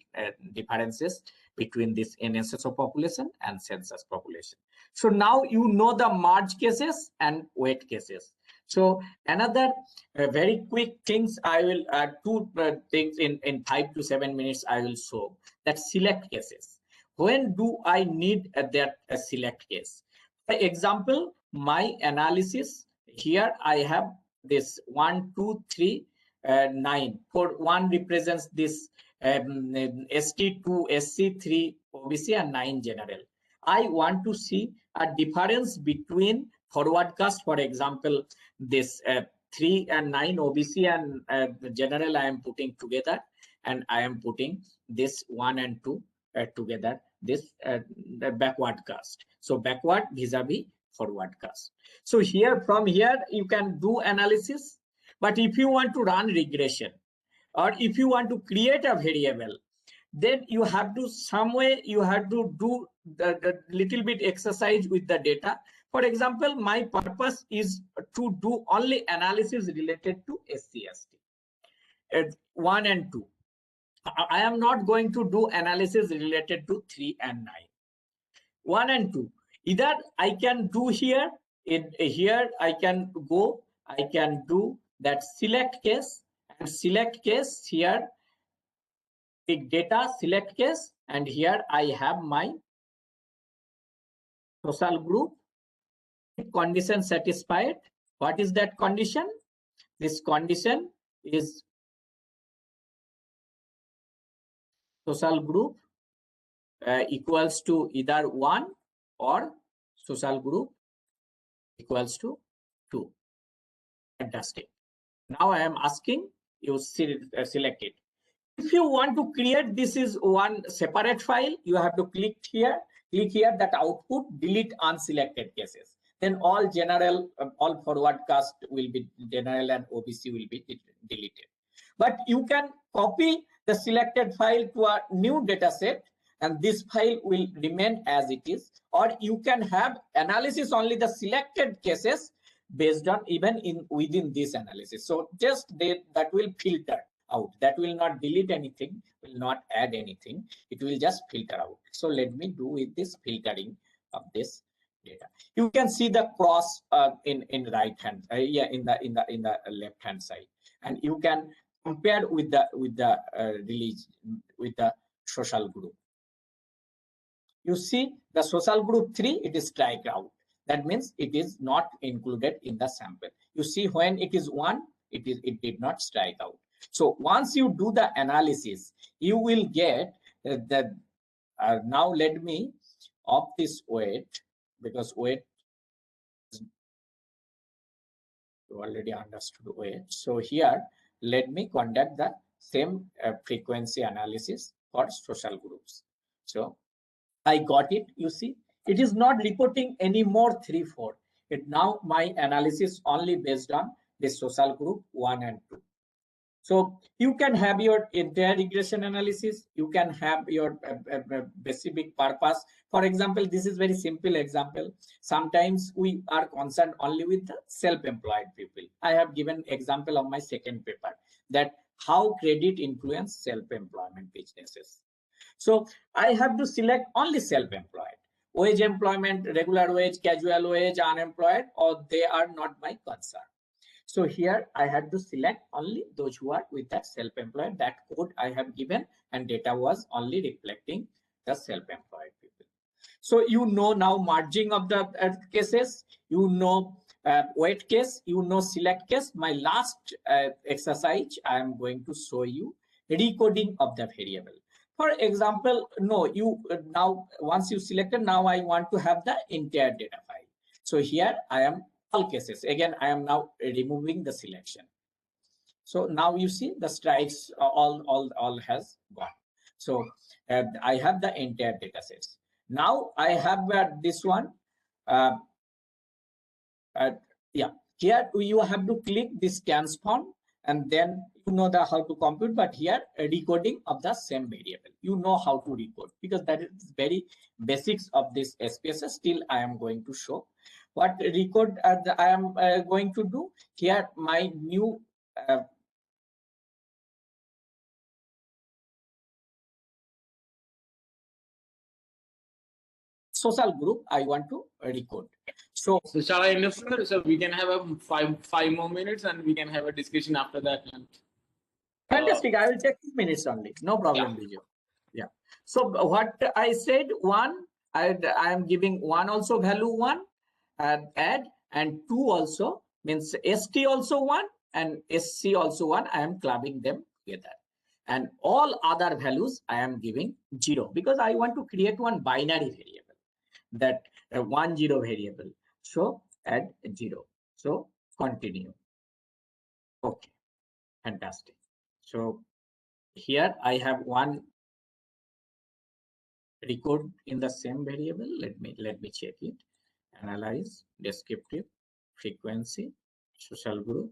differences between this NSSO population and census population. So now you know the merge cases and weight cases. So another very quick things, I will two things in 5 to 7 minutes I will show, that select cases. When do I need that select case? For example, my analysis here, I have this 1, 2, 3, 9. For 1 represents this ST2, SC3, OBC, and 9 general. I want to see a difference between forward cast, for example, this 3 and 9 OBC and general I am putting together, and I am putting this 1 and 2 together, this the backward cast. So backward vis-a-vis forward cast. So here, from here you can do analysis, but if you want to run regression, or if you want to create a variable, then you have to some way you have to do the little bit exercise with the data. For example, my purpose is to do only analysis related to SC/ST 1 and 2. I am not going to do analysis related to 3 and 9. 1 and 2. Either I can do here, here I can go, I can do that select case, and select case here, big data select case, and here I have my social group. Condition satisfied. What is that condition? This condition is social group equals to either 1 or social group equals to 2. Fantastic. Now I am asking you select it. If you want to create this is one separate file, you have to click here that output, delete unselected cases. Then all general, all forward cast will be general and OBC will be deleted. But you can copy the selected file to a new data set, and this file will remain as it is. Or you can have analysis only the selected cases based on even within this analysis. So just that will filter out. That will not delete anything, will not add anything. It will just filter out. So let me do with this filtering of this data. You can see the cross in right hand, in the left hand side, and you can compare with the release with the social group. You see the social group 3, it is strike out. That means it is not included in the sample. You see when it is 1, it did not strike out. So once you do the analysis, you will get the now let me off this weight, because weight you already understood weight. So here let me conduct the same frequency analysis for social groups. So I got it. You see, it is not reporting any more 3, 4. It now my analysis only based on the social group 1 and 2. So you can have your entire regression analysis. You can have your specific purpose. For example, this is very simple example. Sometimes we are concerned only with the self-employed people. I have given example of my second paper, that how credit influence self-employment businesses. So I have to select only self-employed. Wage employment, regular wage, casual wage, unemployed, or they are not my concern. So here I had to select only those who are with that self-employed. That code I have given, and data was only reflecting the self-employed people. So you know now merging of the cases, you know weight case, you know select case. My last exercise, I am going to show you recoding of the variable. For example, no, you now once you selected, now I want to have the entire data file. So here I am all cases. Again, I am now removing the selection. So now you see the strikes all has gone. So I have the entire data sets. Now I have this one. Yeah, here you have to click this transform, and then you know the how to compute. But here recoding of the same variable, you know how to recode, because that is very basics of this SPSS. Still, I am going to show what recode I am going to do here. My new social group I want to recode. So shall I interfere? So we can have a five more minutes, and we can have a discussion after that. And, fantastic. I will take 2 minutes only. No problem, Vijay. Yeah. So what I said, one, I am giving one also value one, add, and two also means ST also one and SC also one. I am clubbing them together. And all other values I am giving 0, because I want to create one binary variable, that 1 0 variable. So add 0. So continue. Okay, fantastic. So here I have one record in the same variable. Let me check it. Analyze, descriptive, frequency, social group.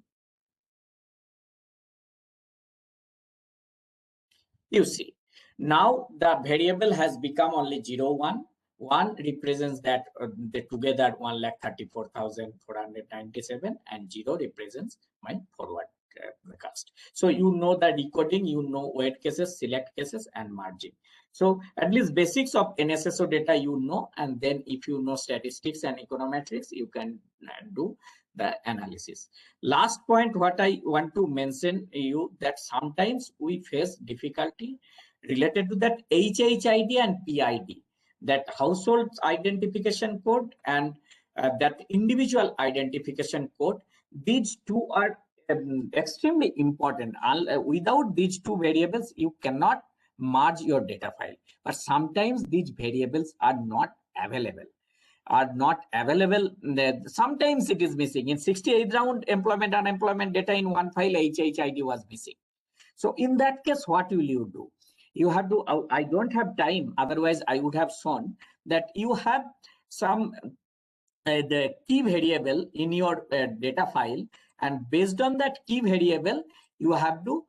You see, now the variable has become only 0 1. 1 represents that the together 1,34,497, and 0 represents my forward cast. So you know the decoding, you know weight cases, select cases, and margin. So at least basics of NSSO data you know, and then if you know statistics and econometrics, you can do the analysis. Last point, what I want to mention you, that sometimes we face difficulty related to that HHID and PID, that household identification code and that individual identification code. These two are extremely important. Without these two variables, you cannot merge your data file. But sometimes these variables are not available. Sometimes it is missing. In 68 round employment unemployment data in one file, HHID was missing. So in that case, what will you do? You have to, I don't have time, otherwise I would have shown that you have some the key variable in your data file, and based on that key variable, you have to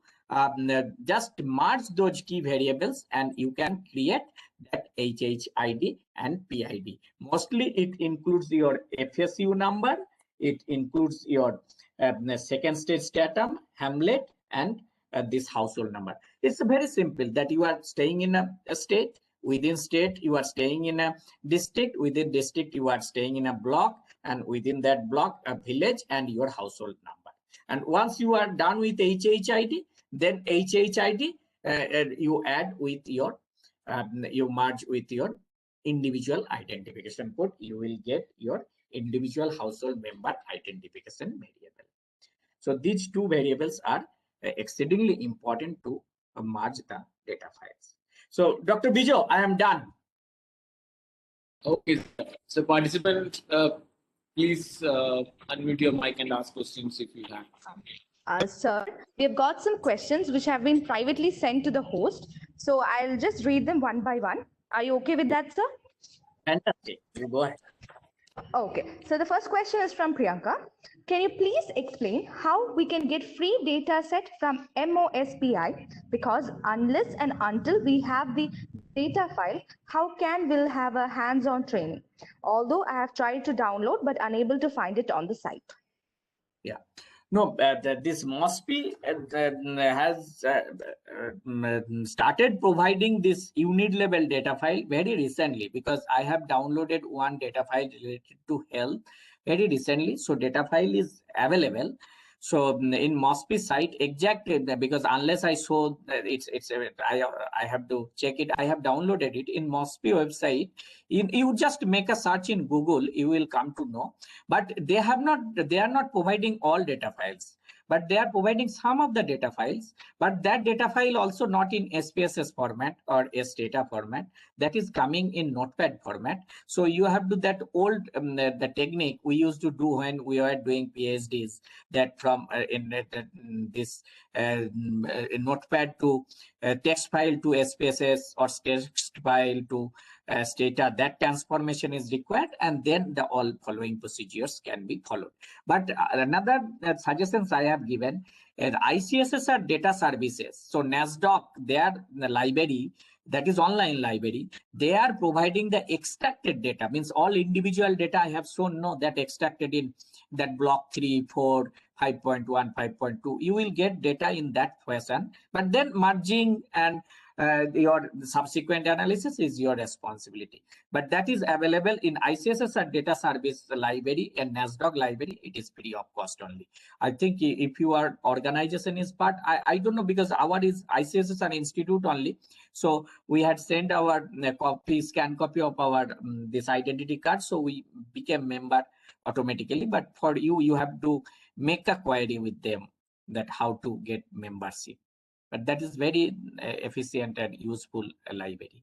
just merge those key variables, and you can create that HHID and PID. Mostly it includes your FSU number, it includes your second stage datum, Hamlet, and this household number. It's very simple, that you are staying in a state, within state you are staying in a district, within district you are staying in a block, and within that block a village, and your household number. And once you are done with HHID, then HHID you add with your you merge with your individual identification code, you will get your individual household member identification variable. So these two variables are exceedingly important to merge the data files. So Dr. Bijo, I am done. okay, so participant, please unmute your mic and ask questions if you have. Sir, we have got some questions which have been privately sent to the host. So I'll just read them one by one. Are you okay with that, sir? Fantastic. You go ahead. Okay. So the first question is from Priyanka. Can you please explain how we can get free data set from MOSPI? Because unless and until we have the data file, how can we'll have a hands-on training? Although I have tried to download but unable to find it on the site. Yeah. No, this MOSPI has started providing this unit level data file very recently, because I have downloaded one data file related to health very recently. So data file is available. So in MOSPI site, exact because unless I show that I have to check it. I have downloaded it in MOSPI website. You just make a search in Google, you will come to know. But they are not providing all data files, but they are providing some of the data files. But that data file also not in SPSS format or SData format. That is coming in Notepad format. So you have to that old the technique we used to do when we were doing PhDs, that from in this Notepad to text file to SPSS or text file to Stata, that transformation is required, and then the all following procedures can be followed. But another suggestions I have given, ICSS are data services. So NASDAQ, their library, that is online library, they are providing the extracted data, means all individual data I have shown no that extracted in that block 3, 4, 5.1, 5.2. You will get data in that fashion, but then merging and your subsequent analysis is your responsibility. But that is available in ICSS or data service library and NASDAQ library. It is free of cost only. I think if you are organization is part, I don't know, because our is ICSS an institute only. So we had sent our scan copy of our this identity card. So we became member automatically. But for you, you have to make a query with them that how to get membership. But that is very efficient and useful library.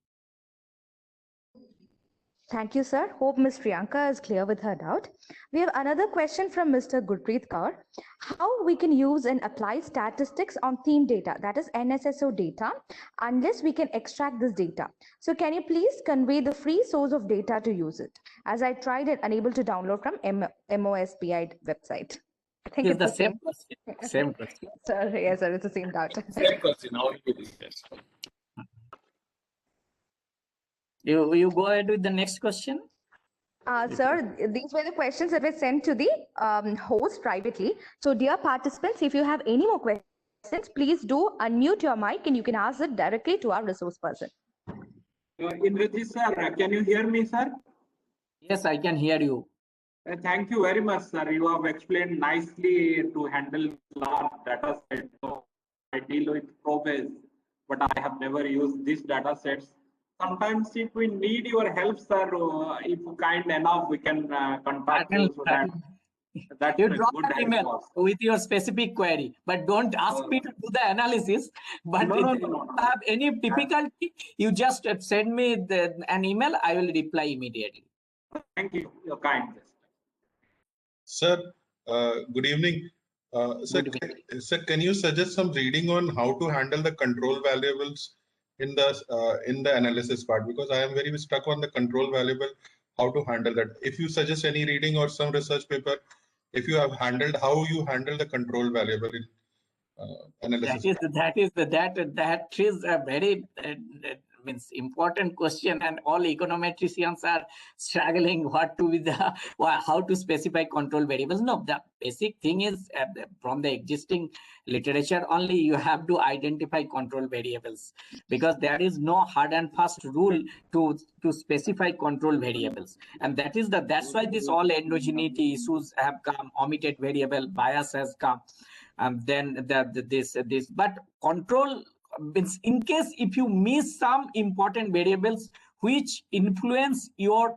Thank you, sir. Hope Ms. Priyanka is clear with her doubt. We have another question from Mr. Gurpreet Kaur. How we can use and apply statistics on theme data, that is NSSO data, unless we can extract this data. So can you please convey the free source of data to use it? As I tried and unable to download from MOSPI website. I think It's it's the same question. Same question. Sir, yes, sir, it's the same doubt. Same question. How will you do this? You go ahead with the next question. Sir, these were the questions that were sent to the host privately. So dear participants, if you have any more questions, please do unmute your mic and you can ask it directly to our resource person. Indrajit sir, can you hear me, sir? Yes, I can hear you. Thank you very much, sir. You have explained nicely to handle large data sets. So I deal with Probase, but I have never used these data sets. Sometimes if we need your help, sir, if you kind enough, we can contact you so that You drop good an email with your specific query, but don't ask me to do the analysis. But if you have any difficulty, you just send me an email. I will reply immediately. Thank you. You're kind. Sir, good evening. Sir, can you suggest some reading on how to handle the control variables in the analysis part? Because I am very stuck on the control variable, how to handle that. If you suggest any reading or some research paper, if you have handled, how you handle the control variable in analysis. That is a very means important question, and all econometricians are struggling what to be the how to specify control variables. No, the basic thing is from the existing literature only you have to identify control variables, because there is no hard and fast rule to specify control variables, and that's why this all endogeneity issues have come, omitted variable bias has come. And then this but control means in case if you miss some important variables which influence your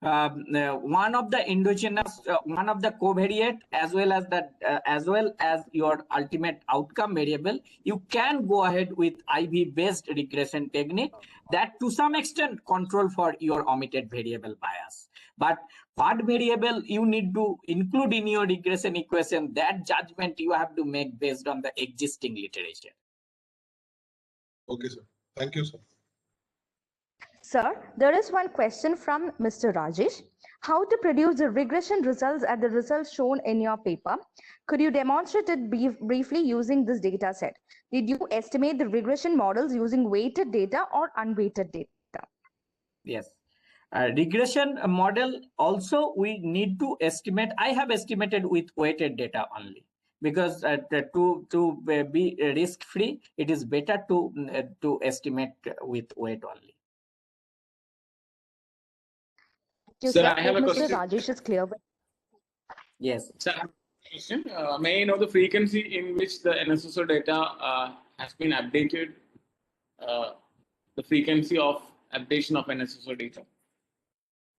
one of the endogenous one of the covariate as well as your ultimate outcome variable, you can go ahead with IV based regression technique that to some extent control for your omitted variable bias. But what variable you need to include in your regression equation, that judgment you have to make based on the existing literature. Okay, sir. Thank you, sir. Sir, there is one question from Mr. Rajesh. How to produce the regression results at the results shown in your paper? Could you demonstrate it briefly using this data set? Did you estimate the regression models using weighted data or unweighted data? Yes. Regression model also we need to estimate. I have estimated with weighted data only, because to be risk free, it is better to estimate with weight only. Sir, I have a Mr. question. Rajesh is clear. Yes. Sir, question. May I know the frequency in which the NSSO data has been updated? The frequency of updation of NSSO data.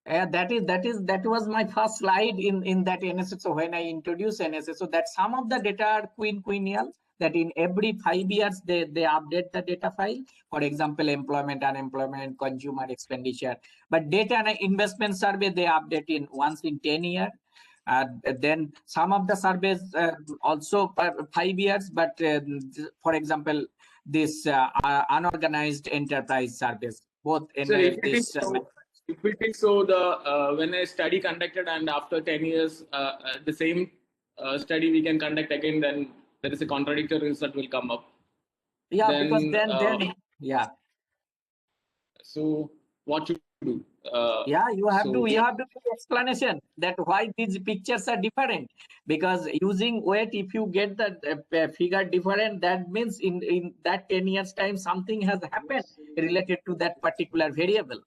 That was my first slide in that NSSO when I introduced NSSO, that some of the data are quinquennial, that in every 5 years they update the data file. For example, employment, unemployment, consumer expenditure. But data and investment survey they update in once in 10 years. Then some of the surveys also 5 years, but for example, this unorganized enterprise surveys, both in So if it is so, the when a study conducted and after 10 years, the same study we can conduct again, then there is a contradictory result will come up. Yeah, then, because then yeah. So what should we do? Yeah, you have to give explanation that why these pictures are different, because using weight, if you get the figure different, that means in that 10 years time something has happened related to that particular variable.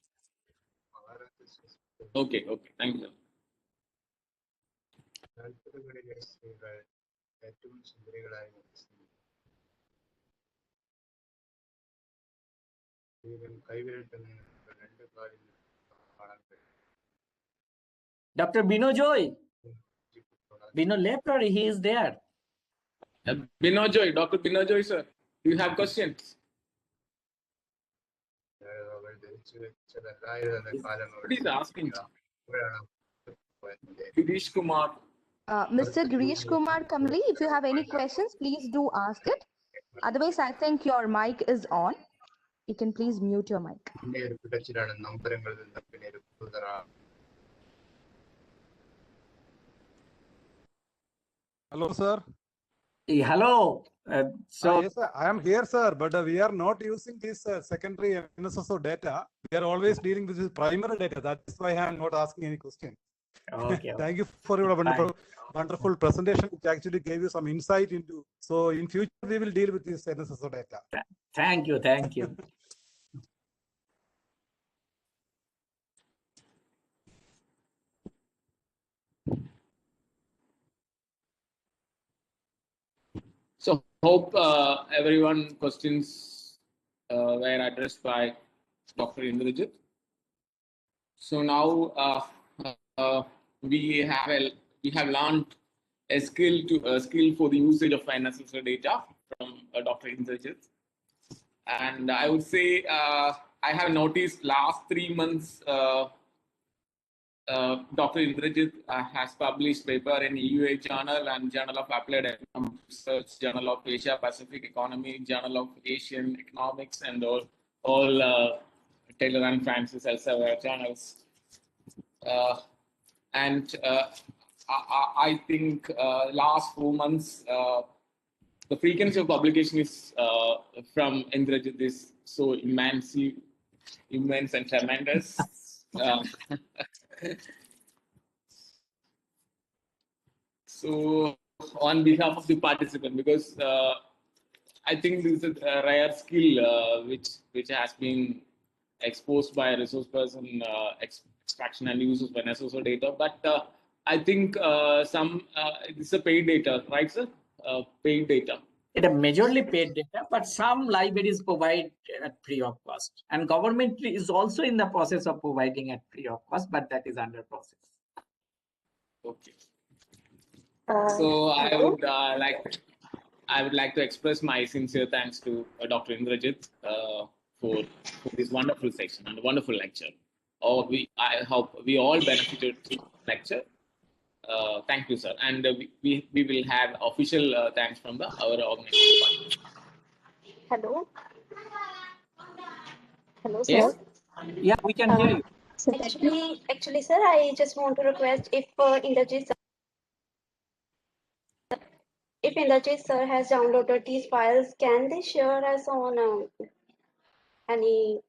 Okay, thank you. Dr. Binojoy. Bino left or he is there? Binojoy, Dr. Binojoy, sir, do you have questions? Please asking. Girish Kumar. Mr. Girish Kumar Kamli, if you have any questions, please do ask it. Otherwise, I think your mic is on. You can please mute your mic. Hello, sir. Hello. Yes, sir. I am here, sir, but we are not using this secondary NSSO data. We are always dealing with this primary data. That's why I am not asking any question. Okay. Thank you for your wonderful presentation, which actually gave you some insight into. So in future, we will deal with this NSSO data. Thank you. Thank you. So hope everyone questions were addressed by Dr. Indrajit. So now we have learned a skill for the usage of NSSO data from Dr. Indrajit, and I would say I have noticed last 3 months Dr. Indrajit has published paper in EUA Journal and Journal of Applied Economic Research, Journal of Asia Pacific Economy, Journal of Asian Economics, and all Taylor and Francis Elsevier journals. I think last 4 months the frequency of publication is from Indrajit is so immense and tremendous. So on behalf of the participant, because I think this is a rare skill which has been exposed by a resource person, extraction and use of NSSO data. But I think this is a paid data, right, sir? Paid data. It is majorly paid data, but some libraries provide at free of cost, and government is also in the process of providing at free of cost, but that is under process. Okay. So I would like to express my sincere thanks to Dr. Indrajit for this wonderful session and wonderful lecture. I hope we all benefited from the lecture. Thank you, sir. And we will have official thanks from our organization. Hello. Hello, sir. Yes. Yeah, we can hear you. Actually, sir, I just want to request if Indrajit sir has downloaded these files, can they share us on any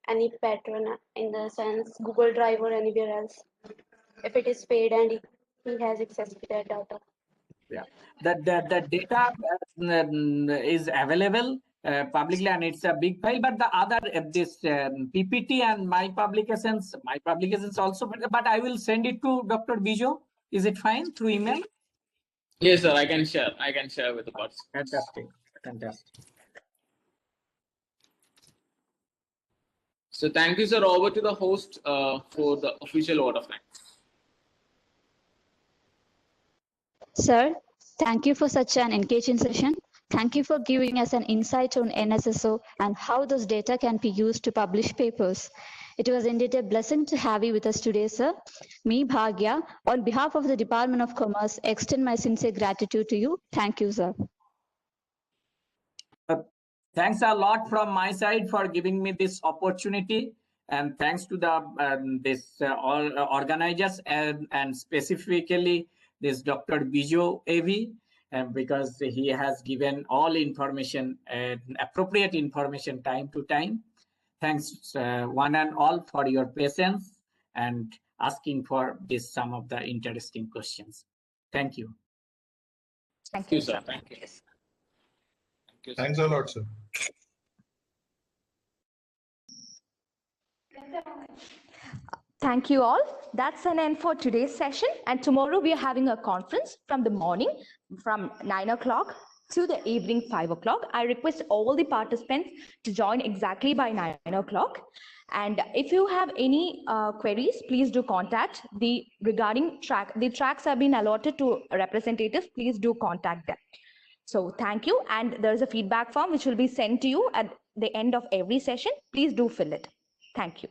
pattern, in the sense Google Drive or anywhere else, if it is paid and he has access to that data? Yeah, the data is available publicly, and it's a big file. But the other this PPT and my publications also. But I will send it to Dr. Bijo. Is it fine through email? Yes, sir. I can share. I can share with the participants. Fantastic. Fantastic. So thank you, sir. Over to the host for the official vote of thanks. Sir, thank you for such an engaging session. Thank you for giving us an insight on NSSO and how those data can be used to publish papers. It was indeed a blessing to have you with us today, sir. Me, Bhagya, on behalf of the Department of Commerce, extend my sincere gratitude to you. Thank you, sir. Thanks a lot from my side for giving me this opportunity, and thanks to the all organizers and specifically this Dr. Bijo AV, because he has given all information and appropriate information time to time. Thanks one and all for your patience and asking for this some of the interesting questions. Thank you. Thank you, sir. Thank you. Thank you, sir. Thanks a lot, sir. Thank you all. That's an end for today's session. And tomorrow we are having a conference from the morning from 9 o'clock to the evening 5 o'clock. I request all the participants to join exactly by 9 o'clock. And if you have any queries, please do contact regarding track. The tracks have been allotted to representatives. Please do contact them. So thank you. And there is a feedback form which will be sent to you at the end of every session. Please do fill it. Thank you.